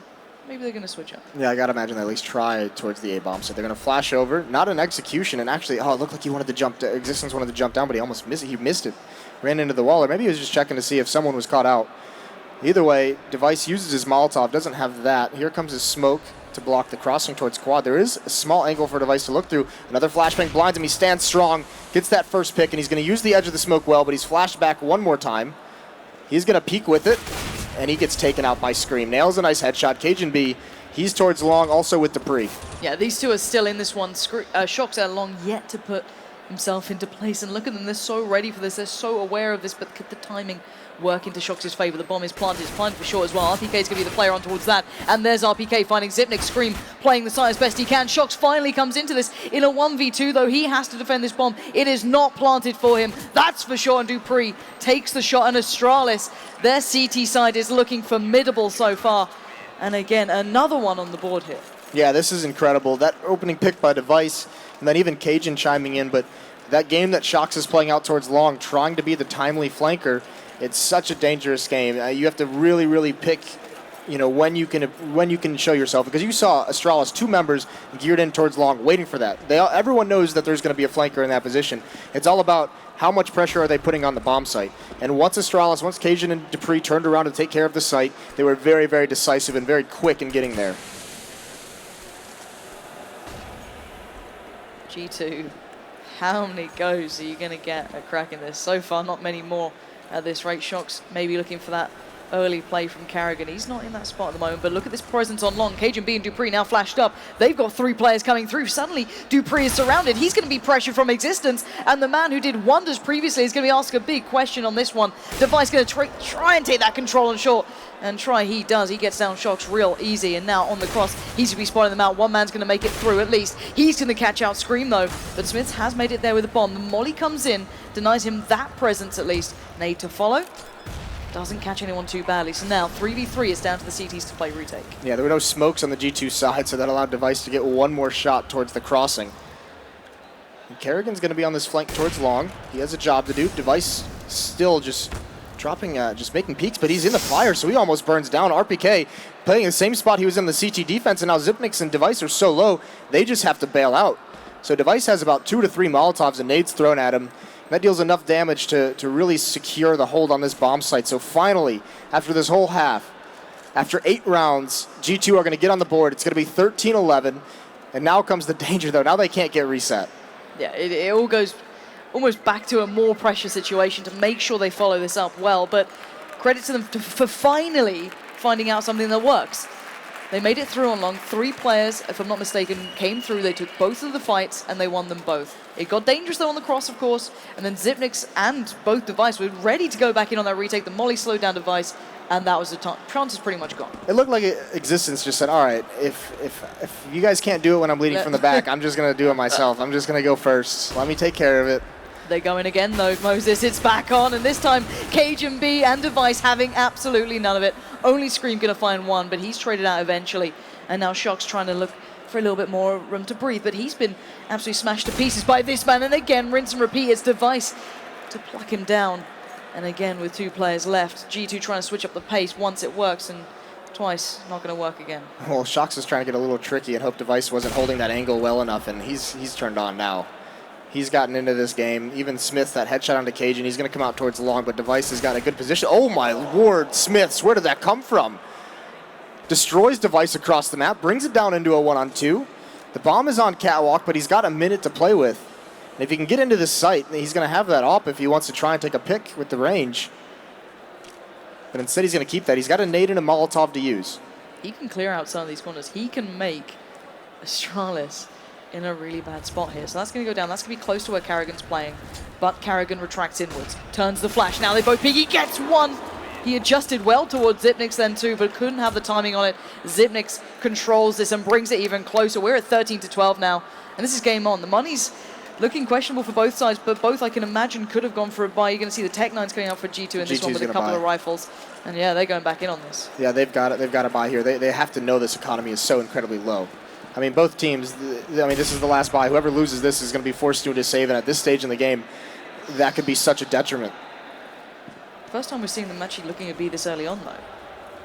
Speaker 8: maybe they're going to switch up.
Speaker 9: Yeah, I got to imagine they at least try towards the A-bomb. So they're going to flash over, not an execution, and actually, oh, it looked like he wanted to jump, Existence wanted to jump down, but he almost missed it. He missed it, ran into the wall, or maybe he was just checking to see if someone was caught out. Either way, Device uses his Molotov, doesn't have that. Here comes his smoke to block the crossing towards quad. There is a small angle for Device to look through. Another flashbang blinds him. He stands strong, gets that first pick, and he's going to use the edge of the smoke well, but he's flashed back one more time. He's going to peek with it, and he gets taken out by Scream. Nails a nice headshot. Cajun B, he's towards long, also with Dupree.
Speaker 8: Yeah, these two are still in this one. Shox out long, yet to put himself into place. And look at them, they're so ready for this. They're so aware of this, but the timing work into Shox's favor. The bomb is planted. It's planted for sure as well. RPK is going to be the player on towards that. And there's RPK finding Zipnik. Scream playing the side as best he can. Shox finally comes into this in a 1v2, though. He has to defend this bomb. It is not planted for him. That's for sure. And Dupree takes the shot. And Astralis, their CT side is looking formidable so far. And again, another one on the board here.
Speaker 9: Yeah, this is incredible. That opening pick by Device, and then even Cajun chiming in. But that game that Shox is playing out towards long, trying to be the timely flanker, it's such a dangerous game. You have to really, really pick, when you can show yourself, because you saw Astralis, 2 members geared in towards long, waiting for that. Everyone knows that there's going to be a flanker in that position. It's all about how much pressure are they putting on the bomb site. And once Cajun and Dupree turned around to take care of the site, they were very, very decisive and very quick in getting there.
Speaker 8: G2, how many goes are you going to get at cracking this? So far, not many more at this rate. Shox maybe looking for that early play from Kerrigan. He's not in that spot at the moment, but look at this presence on long. Cajun B and Dupree now flashed up. They've got 3 players coming through. Suddenly, Dupree is surrounded. He's going to be pressured from Existence, and the man who did wonders previously is going to be asked a big question on this one. Device going to try and take that control on short, and he does. He gets down Shox real easy, and now on the cross, he's going to be spotting them out. One man's going to make it through at least. He's going to catch out Scream, though, but Smith has made it there with a bomb. The molly comes in, denies him that presence at least. Nade to follow. Doesn't catch anyone too badly. So now 3v3 is down to the CTs to play retake. Yeah, there were no smokes on the G2 side, so that allowed Device to get one more shot towards the crossing. And Kerrigan's going to be on this flank towards long. He has a job to do. Device still just dropping, just making peeks, but he's in the fire, so he almost burns down. RPK playing the same spot he was in the CT defense, and now Zipnix and Device are so low, they just have to bail out.
Speaker 9: So Device has about 2 to 3 Molotovs and nades thrown at him. That deals enough damage to really secure the hold on this bomb site. So finally, after this whole half, after 8 rounds, G2 are going to get on the board. It's going to be 13-11. And now comes the danger, though. Now they can't get reset.
Speaker 8: Yeah, it all goes almost back to a more pressure situation to make sure they follow this up well. But credit to them for finally finding out something that works. They made it through on long. 3 players, if I'm not mistaken, came through. They took both of the fights, and they won them both. It got dangerous, though, on the cross, of course. And then Zipnix and both Device were ready to go back in on that retake. The molly slowed down Device, and that was the time. Chance is pretty much gone.
Speaker 9: It looked like Existence just said, all right, if you guys can't do it when I'm leading from the back, I'm just going to do it myself. I'm just going to go first. Let me take care of it.
Speaker 8: They go in again, though, Moses. It's back on, and this time Cajun B and Device having absolutely none of it. Only Scream going to find one, but he's traded out eventually. And now Shock's trying to look for a little bit more room to breathe, but he's been absolutely smashed to pieces by this man. And again, rinse and repeat, it's Device to pluck him down. And again, with 2 players left, G2 trying to switch up the pace. Once it works, and twice, not going to work again.
Speaker 9: Well, Shox is trying to get a little tricky and hope Device wasn't holding that angle well enough, and he's turned on now. He's gotten into this game. Even Smith, that headshot onto Cajun, he's going to come out towards the long, but Device has got a good position. Oh my lord, Smiths, where did that come from? Destroys Device across the map, brings it down into a 1-on-2. The bomb is on Catwalk, but he's got a minute to play with. And if he can get into this site, he's going to have that op if he wants to try and take a pick with the range. But instead he's going to keep that. He's got a nade and a Molotov to use.
Speaker 8: He can clear out some of these corners. He can make Astralis in a really bad spot here. So that's going to go down. That's going to be close to where Carrigan's playing. But Carrigan retracts inwards, turns the flash. Now they both peek. He gets one. He adjusted well towards Zipnix then too, but couldn't have the timing on it. Zipnix controls this and brings it even closer. We're at 13-12 now, and this is game on. The money's looking questionable for both sides, but both I can imagine could have gone for a buy. You're going to see the Tech-9's coming out for G2 in this one with a couple of rifles. And yeah, they're going back in on this.
Speaker 9: Yeah, they've got it. They've got to buy here. They have to know this economy is so incredibly low. I mean, both teams, I mean, this is the last buy. Whoever loses this is going to be forced to save, and at this stage in the game, that could be such a detriment.
Speaker 8: First time we're seeing them actually looking at B this early on, though.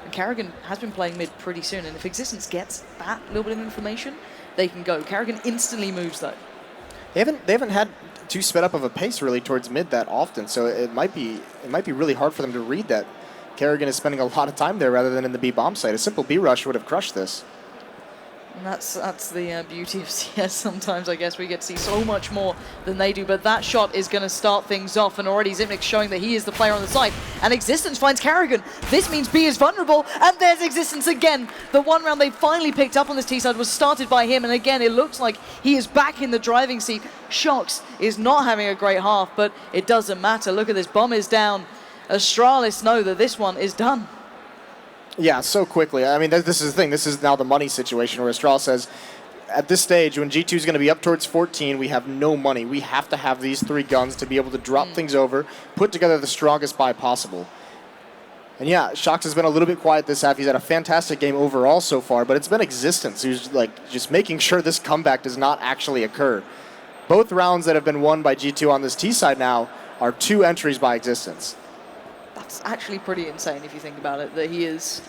Speaker 8: And Carrigan has been playing mid pretty soon, and if Existence gets that little bit of information, they can go. Carrigan instantly moves, though.
Speaker 9: They haven't had too sped up of a pace really towards mid that often, so it might be really hard for them to read that Carrigan is spending a lot of time there rather than in the B bomb site. A simple B rush would have crushed this.
Speaker 8: And that's the beauty of CS. Sometimes I guess we get to see so much more than they do, but that shot is going to start things off, and already Zipnix showing that he is the player on the site, and Existence finds Carrigan. This means B is vulnerable, and there's Existence again. The one round they finally picked up on this T-side was started by him, and again it looks like he is back in the driving seat. Shox is not having a great half, but it doesn't matter. Look at this, bomb is down. Astralis know that this one is done.
Speaker 9: Yeah, so quickly. I mean, this is the thing. This is now the money situation where Astralis says, at this stage, when G2 is going to be up towards 14, we have no money. We have to have these 3 guns to be able to drop things over, put together the strongest buy possible. And yeah, Shox has been a little bit quiet this half. He's had a fantastic game overall so far, but it's been Existence who's like just making sure this comeback does not actually occur. Both rounds that have been won by G2 on this T side now are 2 entries by Existence.
Speaker 8: That's actually pretty insane if you think about it, that he is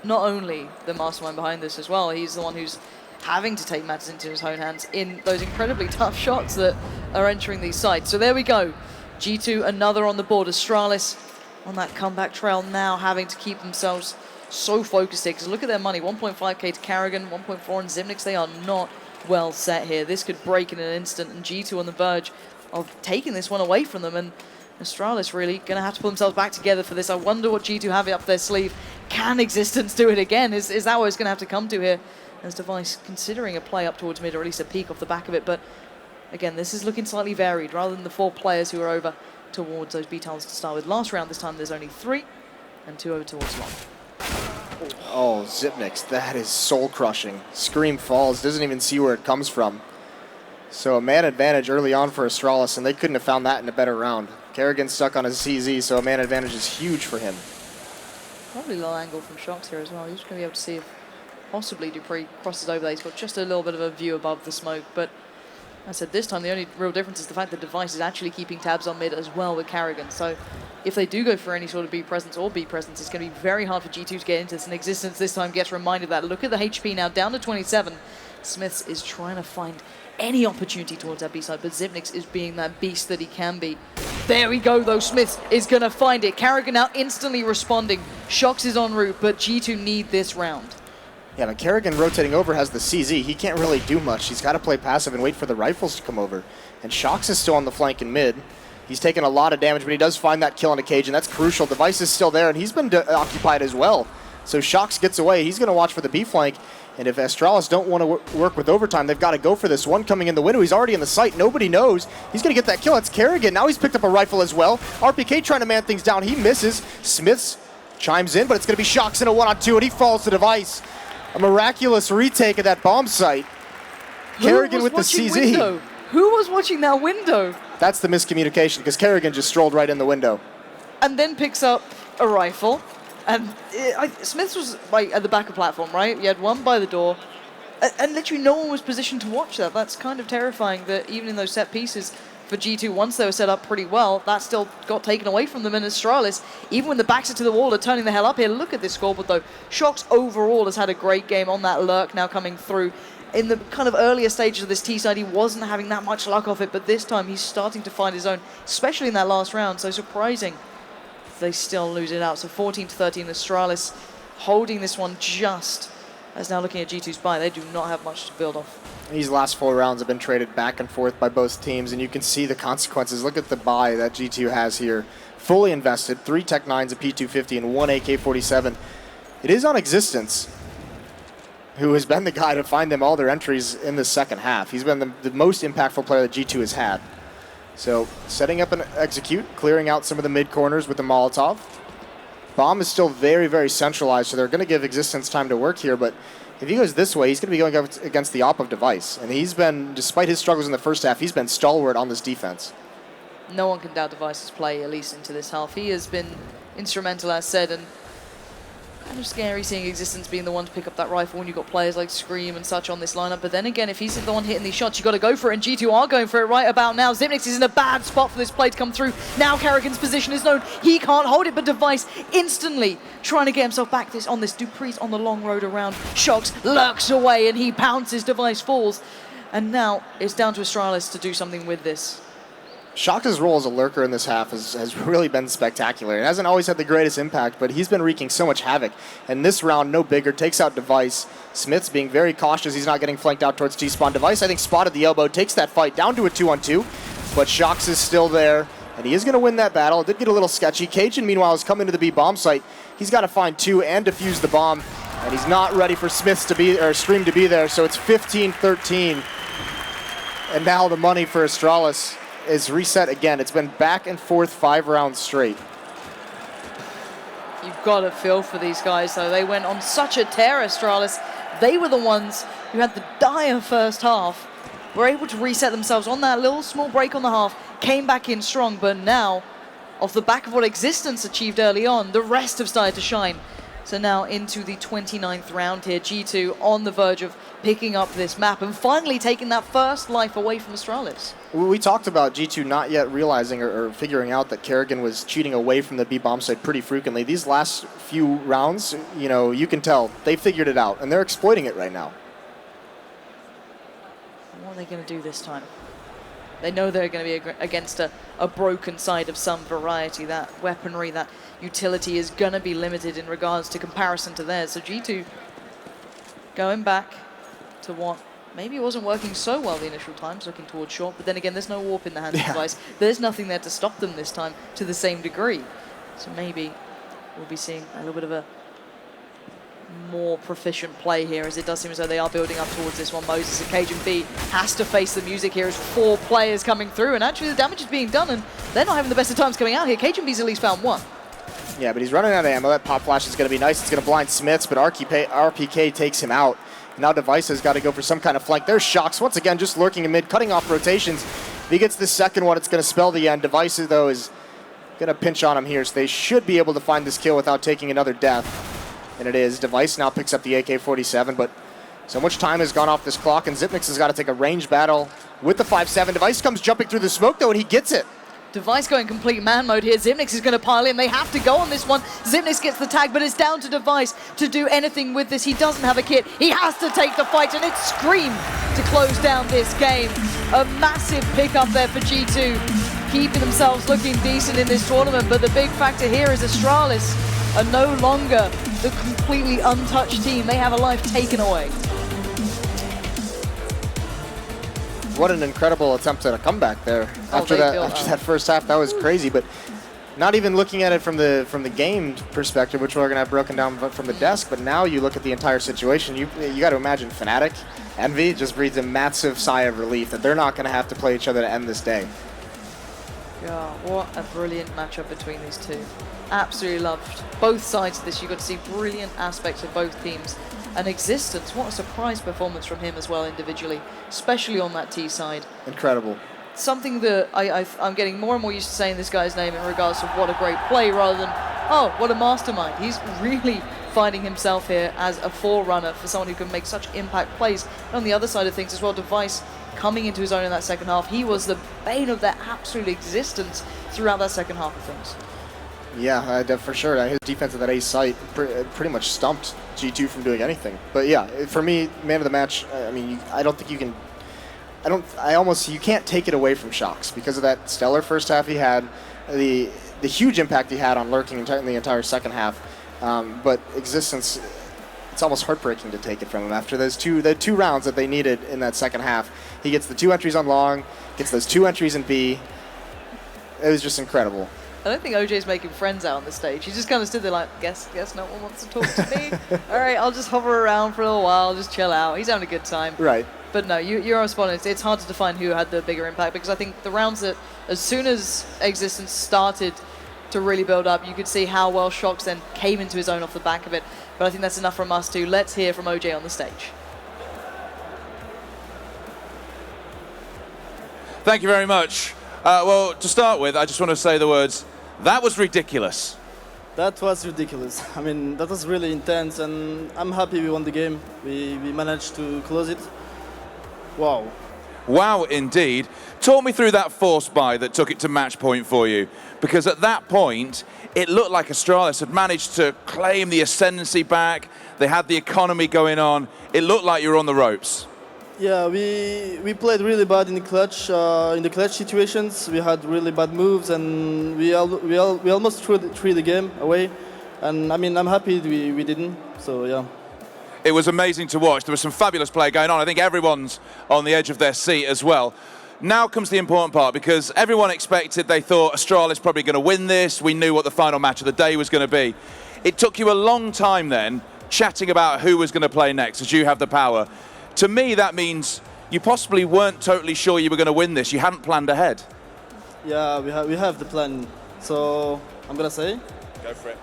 Speaker 8: not only the mastermind behind this as well, he's the one who's having to take matters into his own hands in those incredibly tough shots that are entering these sites. So there we go. G2, another on the board. Astralis on that comeback trail now, having to keep themselves so focused here, because look at their money, 1.5k to Carrigan, 1.4 on Zipnix. They are not well set here. This could break in an instant, and G2 on the verge of taking this one away from them, and Astralis really going to have to pull themselves back together for this. I wonder what G2 have up their sleeve. Can Existence do it again? Is that what it's going to have to come to here? As Device considering a play up towards mid, or at least a peek off the back of it. But again, this is looking slightly varied, rather than the 4 players who are over towards those B towns to start with. Last round, this time there's only 3, and 2 over towards long.
Speaker 9: Oh, Zipnix, that is soul-crushing. Scream falls, doesn't even see where it comes from. So a man advantage early on for Astralis, and they couldn't have found that in a better round. Carrigan stuck on his CZ, so a man advantage is huge for him.
Speaker 8: Probably low angle from Shox here as well. He's going to be able to see if possibly Dupree crosses over there. He's got just a little bit of a view above the smoke, but I said this time the only real difference is the fact that Device is actually keeping tabs on mid as well with Carrigan. So if they do go for any sort of B presence or B presence, it's going to be very hard for G2 to get into this. And Existence this time gets reminded of that. Look at the HP now, down to 27. Smiths is trying to find any opportunity towards that B side, but Zipnix is being that beast that he can be. There we go, though. Smiths is going to find it. Carrigan now instantly responding. Shox is en route, but G2 need this round.
Speaker 9: Yeah, but Carrigan rotating over has the CZ. He can't really do much. He's got to play passive and wait for the rifles to come over. And Shox is still on the flank in mid. He's taken a lot of damage, but he does find that kill on a cage, and that's crucial. Device is still there, and he's been occupied as well. So Shox gets away. He's going to watch for the B flank. And if Astralis don't want to work with overtime, they've got to go for this. One coming in the window. He's already in the site. Nobody knows. He's going to get that kill. It's Carrigan. Now he's picked up a rifle as well. RPK trying to man things down. He misses. Smiths chimes in, but it's going to be Shox in a 1-on-2, and he falls to Device. A miraculous retake of that bomb site. Carrigan with the CZ.
Speaker 8: Window? Who was watching that window?
Speaker 9: That's the miscommunication, because Carrigan just strolled right in the window.
Speaker 8: And then picks up a rifle. And Smiths was like at the back of the platform, right? You had one by the door. And literally no one was positioned to watch that. That's kind of terrifying that even in those set pieces for G2, once they were set up pretty well, that still got taken away from them. And Astralis, even when the backs are to the wall, are turning the hell up here. Look at this scoreboard, though. Shox overall has had a great game on that lurk now coming through. In the kind of earlier stages of this T side, he wasn't having that much luck off it, but this time he's starting to find his own, especially in that last round. So surprising they still lose it out. So 14-13, Astralis holding this one just as now looking at G2's buy. They do not have much to build off.
Speaker 9: These last 4 rounds have been traded back and forth by both teams, and you can see the consequences. Look at the buy that G2 has here. Fully invested, 3 Tech 9s, a P250, and 1 AK-47. It is on Existence, who has been the guy to find them all their entries in the second half. He's been the most impactful player that G2 has had. So setting up an execute, clearing out some of the mid corners with the Molotov. Bomb is still very, very centralized, so they're going to give Existence time to work here, but if he goes this way, he's going to be going up against the op of Device. And he's been, despite his struggles in the first half, he's been stalwart on this defense.
Speaker 8: No one can doubt Device's play, at least into this half. He has been instrumental, as said, and kind of scary seeing Existence being the one to pick up that rifle when you've got players like Scream and such on this lineup. But then again, if he's the one hitting these shots, you've got to go for it, and G2 are going for it right about now. Zipnix is in a bad spot for this play to come through. Now Carrigan's position is known. He can't hold it, but Device instantly trying to get himself back on this. Dupree's on the long road around. Shox lurks away, and he pounces. Device falls. And now it's down to Astralis to do something with this.
Speaker 9: Shox's role as a lurker in this half has really been spectacular. It hasn't always had the greatest impact, but he's been wreaking so much havoc. And this round, no bigger, takes out Device. Smith's being very cautious. He's not getting flanked out towards T-spawn. Device, I think, spotted the elbow, takes that fight down to a 2-on-2, but Shox is still there, and he is going to win that battle. It did get a little sketchy. Cajun, meanwhile, has come into the B bomb site. He's got to find 2 and defuse the bomb, and he's not ready for Smiths to be, or Stream to be there, so it's 15-13. And now the money for Astralis is reset again. It's been back and forth 5 rounds straight.
Speaker 8: You've got to feel for these guys, though. They went on such a tear, Astralis. They were the ones who had the dire first half, were able to reset themselves on that little small break on the half, came back in strong, but now, off the back of what Existence achieved early on, the rest have started to shine. So now into the 29th round here, G2 on the verge of picking up this map and finally taking that first life away from Astralis.
Speaker 9: We talked about G2 not yet realizing or figuring out that Carrigan was cheating away from the B bomb site pretty frequently. These last few rounds, you know, you can tell they figured it out and they're exploiting it right now.
Speaker 8: What are they going to do this time? They know they're going to be against a broken side of some variety. That weaponry, that utility is going to be limited in regards to comparison to theirs. So G2 going back to what maybe it wasn't working so well the initial times, looking towards short, but then again, there's no warp in the hands of Device. There's nothing there to stop them this time to the same degree. So maybe we'll be seeing a little bit of a more proficient play here, as it does seem as though they are building up towards this one. Moses and Cajun B has to face the music here as 4 players coming through, and actually the damage is being done, and they're not having the best of times coming out here. Cajun B's at least found 1.
Speaker 9: Yeah, but he's running out of ammo. That pop flash is going to be nice. It's going to blind Smiths, but RPK takes him out. Now Device has got to go for some kind of flank. There's Shox, once again, just lurking in mid, cutting off rotations. If he gets this second one, it's going to spell the end. Device, though, is going to pinch on him here, so they should be able to find this kill without taking another death. And it is. Device now picks up the AK-47, but so much time has gone off this clock, and Zipnix has got to take a range battle with the 5-7. Device comes jumping through the smoke, though, and he gets it.
Speaker 8: Device going complete man mode here. Xyp9x is going to pile in. They have to go on this one. Xyp9x gets the tag, but it's down to Device to do anything with this. He doesn't have a kit. He has to take the fight, and it's Scream to close down this game. A massive pickup there for G2, keeping themselves looking decent in this tournament. But the big factor here is Astralis are no longer the completely untouched team. They have a life taken away.
Speaker 9: What an incredible attempt at a comeback there. After that first half, that was crazy. But not even looking at it from the game perspective, which we're going to have broken down from the desk, but now you look at the entire situation, you got to imagine Fnatic, Envy just breathes a massive sigh of relief that they're not going to have to play each other to end this day.
Speaker 8: Yeah, what a brilliant matchup between these two. Absolutely loved both sides of this. You got to see brilliant aspects of both teams. And Existence, what a surprise performance from him as well individually, especially on that T side.
Speaker 9: Incredible.
Speaker 8: Something that I'm getting more and more used to saying this guy's name in regards to what a great play rather than, oh, what a mastermind. He's really finding himself here as a forerunner for someone who can make such impact plays. And on the other side of things as well, Device coming into his own in that second half. He was the bane of their absolute existence throughout that second half of things.
Speaker 9: Yeah, for sure. His defense at that A site pretty much stumped G2 from doing anything. But yeah, for me, man of the match, I mean, I don't think you can... you can't take it away from Shox because of that stellar first half he had, the huge impact he had on lurking in the entire second half. But Existence, it's almost heartbreaking to take it from him after the two rounds that they needed in that second half. He gets the 2 entries on long, gets those 2 entries in B. It was just incredible.
Speaker 8: I don't think OJ's making friends out on the stage. He just kind of stood there like, guess no one wants to talk to me. All right, I'll just hover around for a little while, just chill out. He's having a good time.
Speaker 9: Right.
Speaker 8: But no, you're on spot. It's hard to define who had the bigger impact because I think the rounds that, as soon as Existence started to really build up, you could see how well Shox then came into his own off the back of it. But I think that's enough from us too. Let's hear from OJ on the stage.
Speaker 1: Thank you very much. Well, to start with, I just want to say the words, that was ridiculous.
Speaker 10: That was ridiculous. I mean, that was really intense, and I'm happy we won the game. We managed to close it. Wow.
Speaker 1: Wow, indeed. Talk me through that force buy that took it to match point for you, because at that point, it looked like Astralis had managed to claim the ascendancy back. They had the economy going on. It looked like you were on the ropes.
Speaker 10: Yeah, we played really bad in the clutch situations. We had really bad moves, and we almost threw the game away. And I mean, I'm happy we didn't. So yeah.
Speaker 1: It was amazing to watch. There was some fabulous play going on. I think everyone's on the edge of their seat as well. Now comes the important part, because everyone expected, they thought Astralis probably going to win this. We knew what the final match of the day was going to be. It took you a long time then chatting about who was going to play next, as you have the power. To me, that means you possibly weren't totally sure you were going to win this. You hadn't planned ahead.
Speaker 10: Yeah, we have the plan. So I'm gonna say.
Speaker 1: Go for it.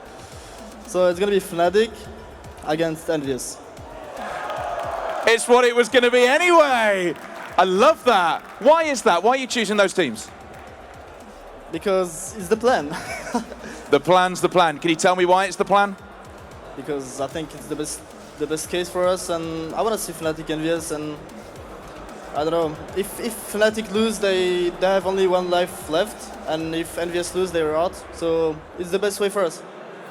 Speaker 10: So it's gonna be Fnatic against Envious.
Speaker 1: It's what it was going to be anyway. I love that. Why is that? Why are you choosing those teams?
Speaker 10: Because it's the plan.
Speaker 1: The plan's the plan. Can you tell me why it's the plan?
Speaker 10: Because I think it's the best case for us, and I want to see Fnatic Envious, and I don't know, if Fnatic lose, they have only 1 life left, and if Envious lose, they're out, so it's the best way for us.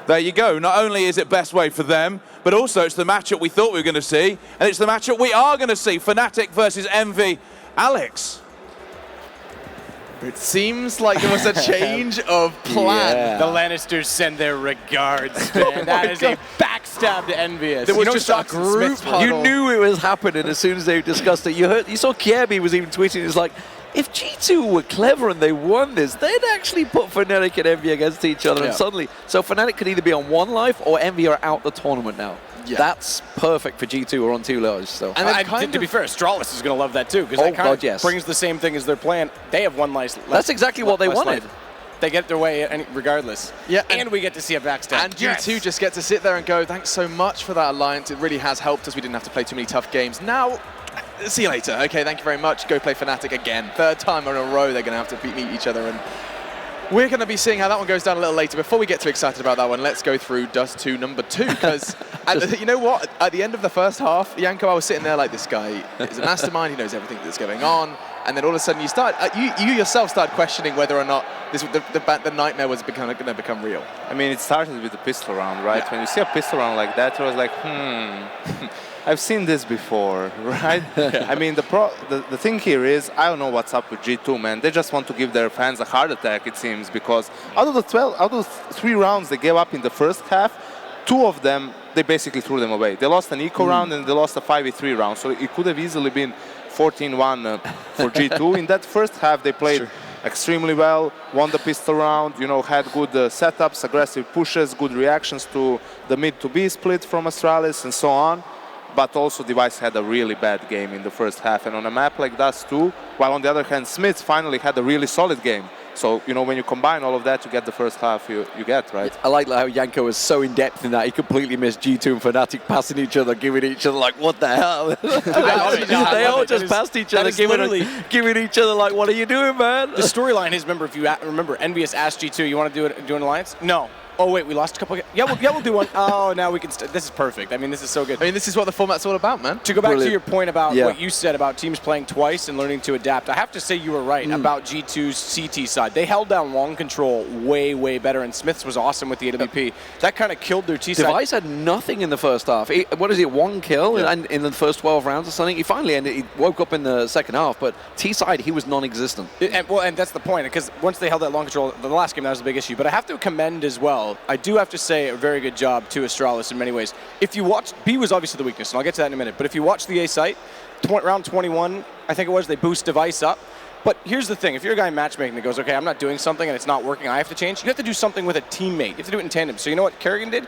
Speaker 1: There you go. Not only is it best way for them, but also it's the matchup we thought we were going to see, and it's the matchup we are going to see. Fnatic versus Envy. Alex.
Speaker 4: It seems like there was a change of plan.
Speaker 7: Yeah. The Lannisters send their regards, man. That is a backstab to Envious.
Speaker 6: There was just a group huddle. You knew it was happening as soon as they discussed it. You saw Kiebi was even tweeting, it was like, if G2 were clever and they won this, they'd actually put Fnatic and Envy against each other, and suddenly, so Fnatic could either be on 1 life or Envy are out the tournament now. Yeah. That's perfect for G2 or on 2 lives. So.
Speaker 7: And to be fair, Astralis is going to love that too, because that kind of brings the same thing as their plan. They have 1 life left.
Speaker 6: That's exactly what they wanted.
Speaker 7: Life. They get their way regardless. Yeah, and we get to see a backstab.
Speaker 4: And G2 just get to sit there and go, thanks so much for that alliance. It really has helped us. We didn't have to play too many tough games. Now, see you later. Okay, thank you very much. Go play Fnatic again. 3rd time in a row they're going to have to meet each other. And we're going to be seeing how that one goes down a little later. Before we get too excited about that one, let's go through Dust2 number 2, because you know what? At the end of the first half, Yanko, I was sitting there like, this guy is a mastermind. He knows everything that's going on. and then all of a sudden you start, you yourself start questioning whether or not the nightmare was going to become real.
Speaker 5: I mean, it started with the pistol round, right?
Speaker 4: Yeah.
Speaker 5: When you see a pistol round like that, it was like, I've seen this before, right? I mean, the thing here is, I don't know what's up with G2, man. They just want to give their fans a heart attack, it seems, because out of the 3 rounds they gave up in the first half, 2 of them, they basically threw them away. They lost an eco round and they lost a 5v3 round, so it could have easily been 14-1 for G2. In that first half, they played extremely well, won the pistol round, you know, had good setups, aggressive pushes, good reactions to the mid to B split from Astralis and so on. But also Device had a really bad game in the first half. And on a map like Dust2, while on the other hand, Smith finally had a really solid game. So, you know, when you combine all of that, you get the first half you get, right?
Speaker 6: I like how Janko was so in-depth in that. He completely missed G2 and Fnatic passing each other, giving each other like, what the hell? They all just passed each other, giving each other like, what are you doing, man?
Speaker 7: The storyline is, remember, if you remember, Envious asked G2, you want to do an alliance? No. Oh, wait, we lost a couple. Yeah, we'll do one. Oh, now we can. This is perfect. I mean, this is so good.
Speaker 4: I mean, this is what the format's all about, man.
Speaker 7: To go back to your point about what you said about teams playing twice and learning to adapt, I have to say you were right about G2's CT side. They held down long control way, way better, and Smiths was awesome with the AWP. That kind of killed their T side.
Speaker 6: Device had nothing in the first half. What is it, 1 kill in the first 12 rounds or something? He finally ended. He woke up in the second half, but T side, he was non-existent.
Speaker 7: And that's the point, because once they held that long control, the last game, that was a big issue. But I have to commend as well. I do have to say a very good job to Astralis in many ways. If you watch, B was obviously the weakness, and I'll get to that in a minute, but if you watch the A site, round 21, I think it was, they boost Device up. But here's the thing, if you're a guy in matchmaking that goes, okay, I'm not doing something and it's not working, I have to change, you have to do something with a teammate. You have to do it in tandem. So you know what Kerrigan did?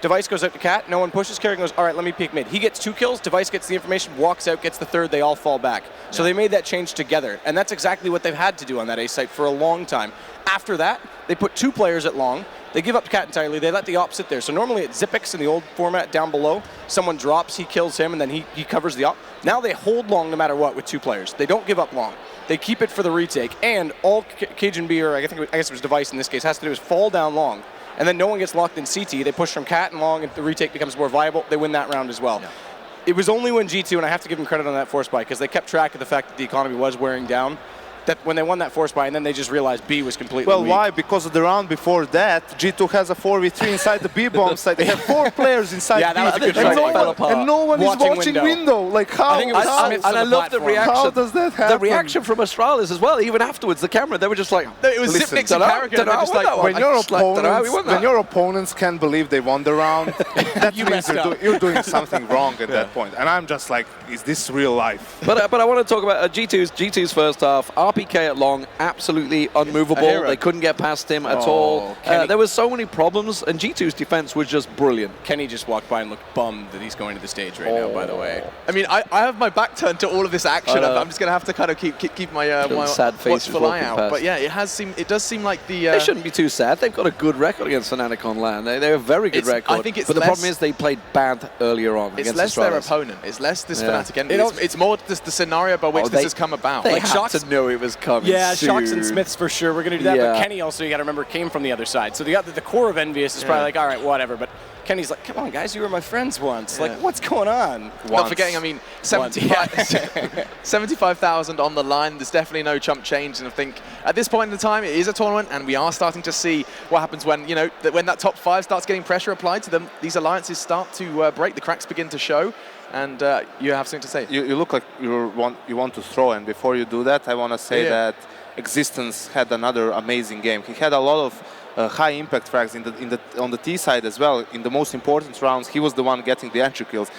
Speaker 7: Device goes out to Cat, no one pushes, Kerrigan goes, all right, let me peek mid. He gets 2 kills, Device gets the information, walks out, gets the 3rd, they all fall back. So they made that change together, and that's exactly what they've had to do on that A site for a long time. After that, they put 2 players at long, they give up to Cat entirely, they let the op sit there. So normally at Zipix in the old format down below, someone drops, he kills him, and then he covers the op. Now they hold long no matter what with 2 players. They don't give up long. They keep it for the retake, and all Cajun B, or I guess it was Device in this case, has to do is fall down long. And then no one gets locked in CT. They push from Cat and long, and the retake becomes more viable. They win that round as well. Yeah. It was only when G2, and I have to give them credit on that force buy, because they kept track of the fact that the economy was wearing down, that when they won that force buy, and then they just realized B was completely weak.
Speaker 5: Why? Because of the round before that, G2 has a 4v3 inside the B bomb site. They have 4 players inside
Speaker 7: that was a good
Speaker 5: and no one is watching window. Like how?
Speaker 7: I think it was Smiths
Speaker 6: and I love the reaction.
Speaker 5: How does that happen?
Speaker 6: The reaction from Astralis as well. Even afterwards, the camera, they were just like,
Speaker 4: it was Zipnix and Carrigan.
Speaker 5: When your opponents can't believe they won the round, that means you're doing something wrong at that point. And I'm just like, is this real life?
Speaker 6: But I want to talk about G2's first half. RPK at long, absolutely unmovable. They couldn't get past him at all. There were so many problems, and G2's defense was just brilliant.
Speaker 7: Kenny just walked by and looked bummed that he's going to the stage right now, by the way.
Speaker 4: I mean, I have my back turned to all of this action. I'm just going to have to kind of keep my watchful eye out. But yeah, it does seem like
Speaker 6: they shouldn't be too sad. They've got a good record against Fnatic on LAN. They have a very good record.
Speaker 4: I think it's
Speaker 6: but the problem is they played bad earlier on.
Speaker 4: It's less their opponent. It's less this Fnatic enemy. It's more the scenario by which this has come about.
Speaker 6: They had to know it was coming.
Speaker 7: Yeah, Shocks and Smiths for sure. We're going to do that. But Kenny also, you got to remember, came from the other side. So the core of Envious is probably like, all right, whatever. But Kenny's like, come on, guys, you were my friends once. Like, what's going on?
Speaker 4: Not forgetting, I mean, 75,000 on the line. There's definitely no chump change. And I think at this point in the time, it is a tournament, and we are starting to see what happens when, when that top 5 starts getting pressure applied to them. These alliances start to break. The cracks begin to show. And you have something to say.
Speaker 5: You look like you want to throw, and before you do that, I want to say that Existence had another amazing game. He had a lot of high impact frags on the T side as well. In the most important rounds, he was the one getting the entry kills.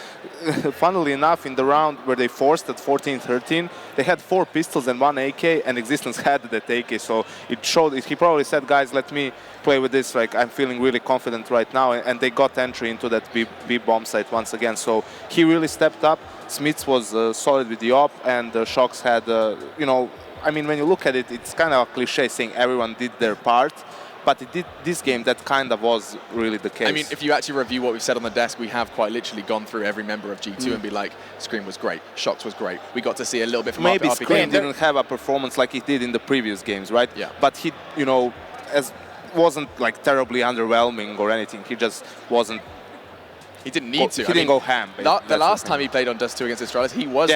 Speaker 5: Funnily enough, in the round where they forced at 14-13, they had 4 pistols and 1 AK, and Existence had that AK. So it showed. He probably said, "Guys, let me play with this. Like, I'm feeling really confident right now." And they got entry into that B bomb site once again. So he really stepped up. Smiths was solid with the op, and Shocks had, I mean, when you look at it, it's kind of a cliche saying everyone did their part. But this game, that kind of was really the case.
Speaker 4: I mean, if you actually review what we've said on the desk, we have quite literally gone through every member of G2 and be like, Scream was great, Shocks was great. We got to see a little bit from
Speaker 5: maybe
Speaker 4: RPK.
Speaker 5: Scream didn't have a performance like he did in the previous games, right?
Speaker 4: Yeah.
Speaker 5: But he, wasn't like terribly underwhelming or anything. He just wasn't
Speaker 4: He didn't need to.
Speaker 5: He didn't go ham.
Speaker 4: The last time he played on Dust2 against Astralis, he was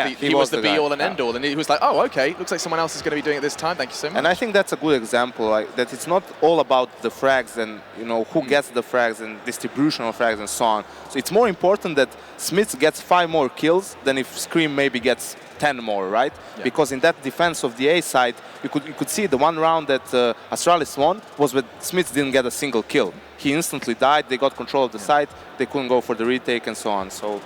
Speaker 4: the be-all and end-all. And he was like, oh, okay, looks like someone else is going to be doing it this time. Thank you so much.
Speaker 5: And I think that's a good example, like, that it's not all about the frags and, you know, who gets the frags and distribution of frags and so on. So it's more important that Smith gets 5 more kills than if Scream maybe gets 10 more, right? Yeah. Because in that defense of the A side, you could see the one round that Astralis won was when Smith didn't get a single kill. He instantly died, they got control of the site, they couldn't go for the retake and so on. So.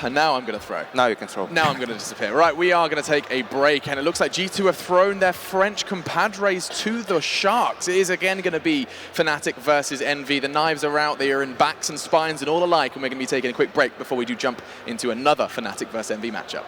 Speaker 4: And now I'm going to throw.
Speaker 5: Now you can throw.
Speaker 4: Now I'm going to disappear. Right, we are going to take a break, and it looks like G2 have thrown their French compadres to the Sharks. It is again going to be Fnatic versus Envy. The knives are out, they are in backs and spines and all alike, and we're going to be taking a quick break before we do jump into another Fnatic versus Envy matchup.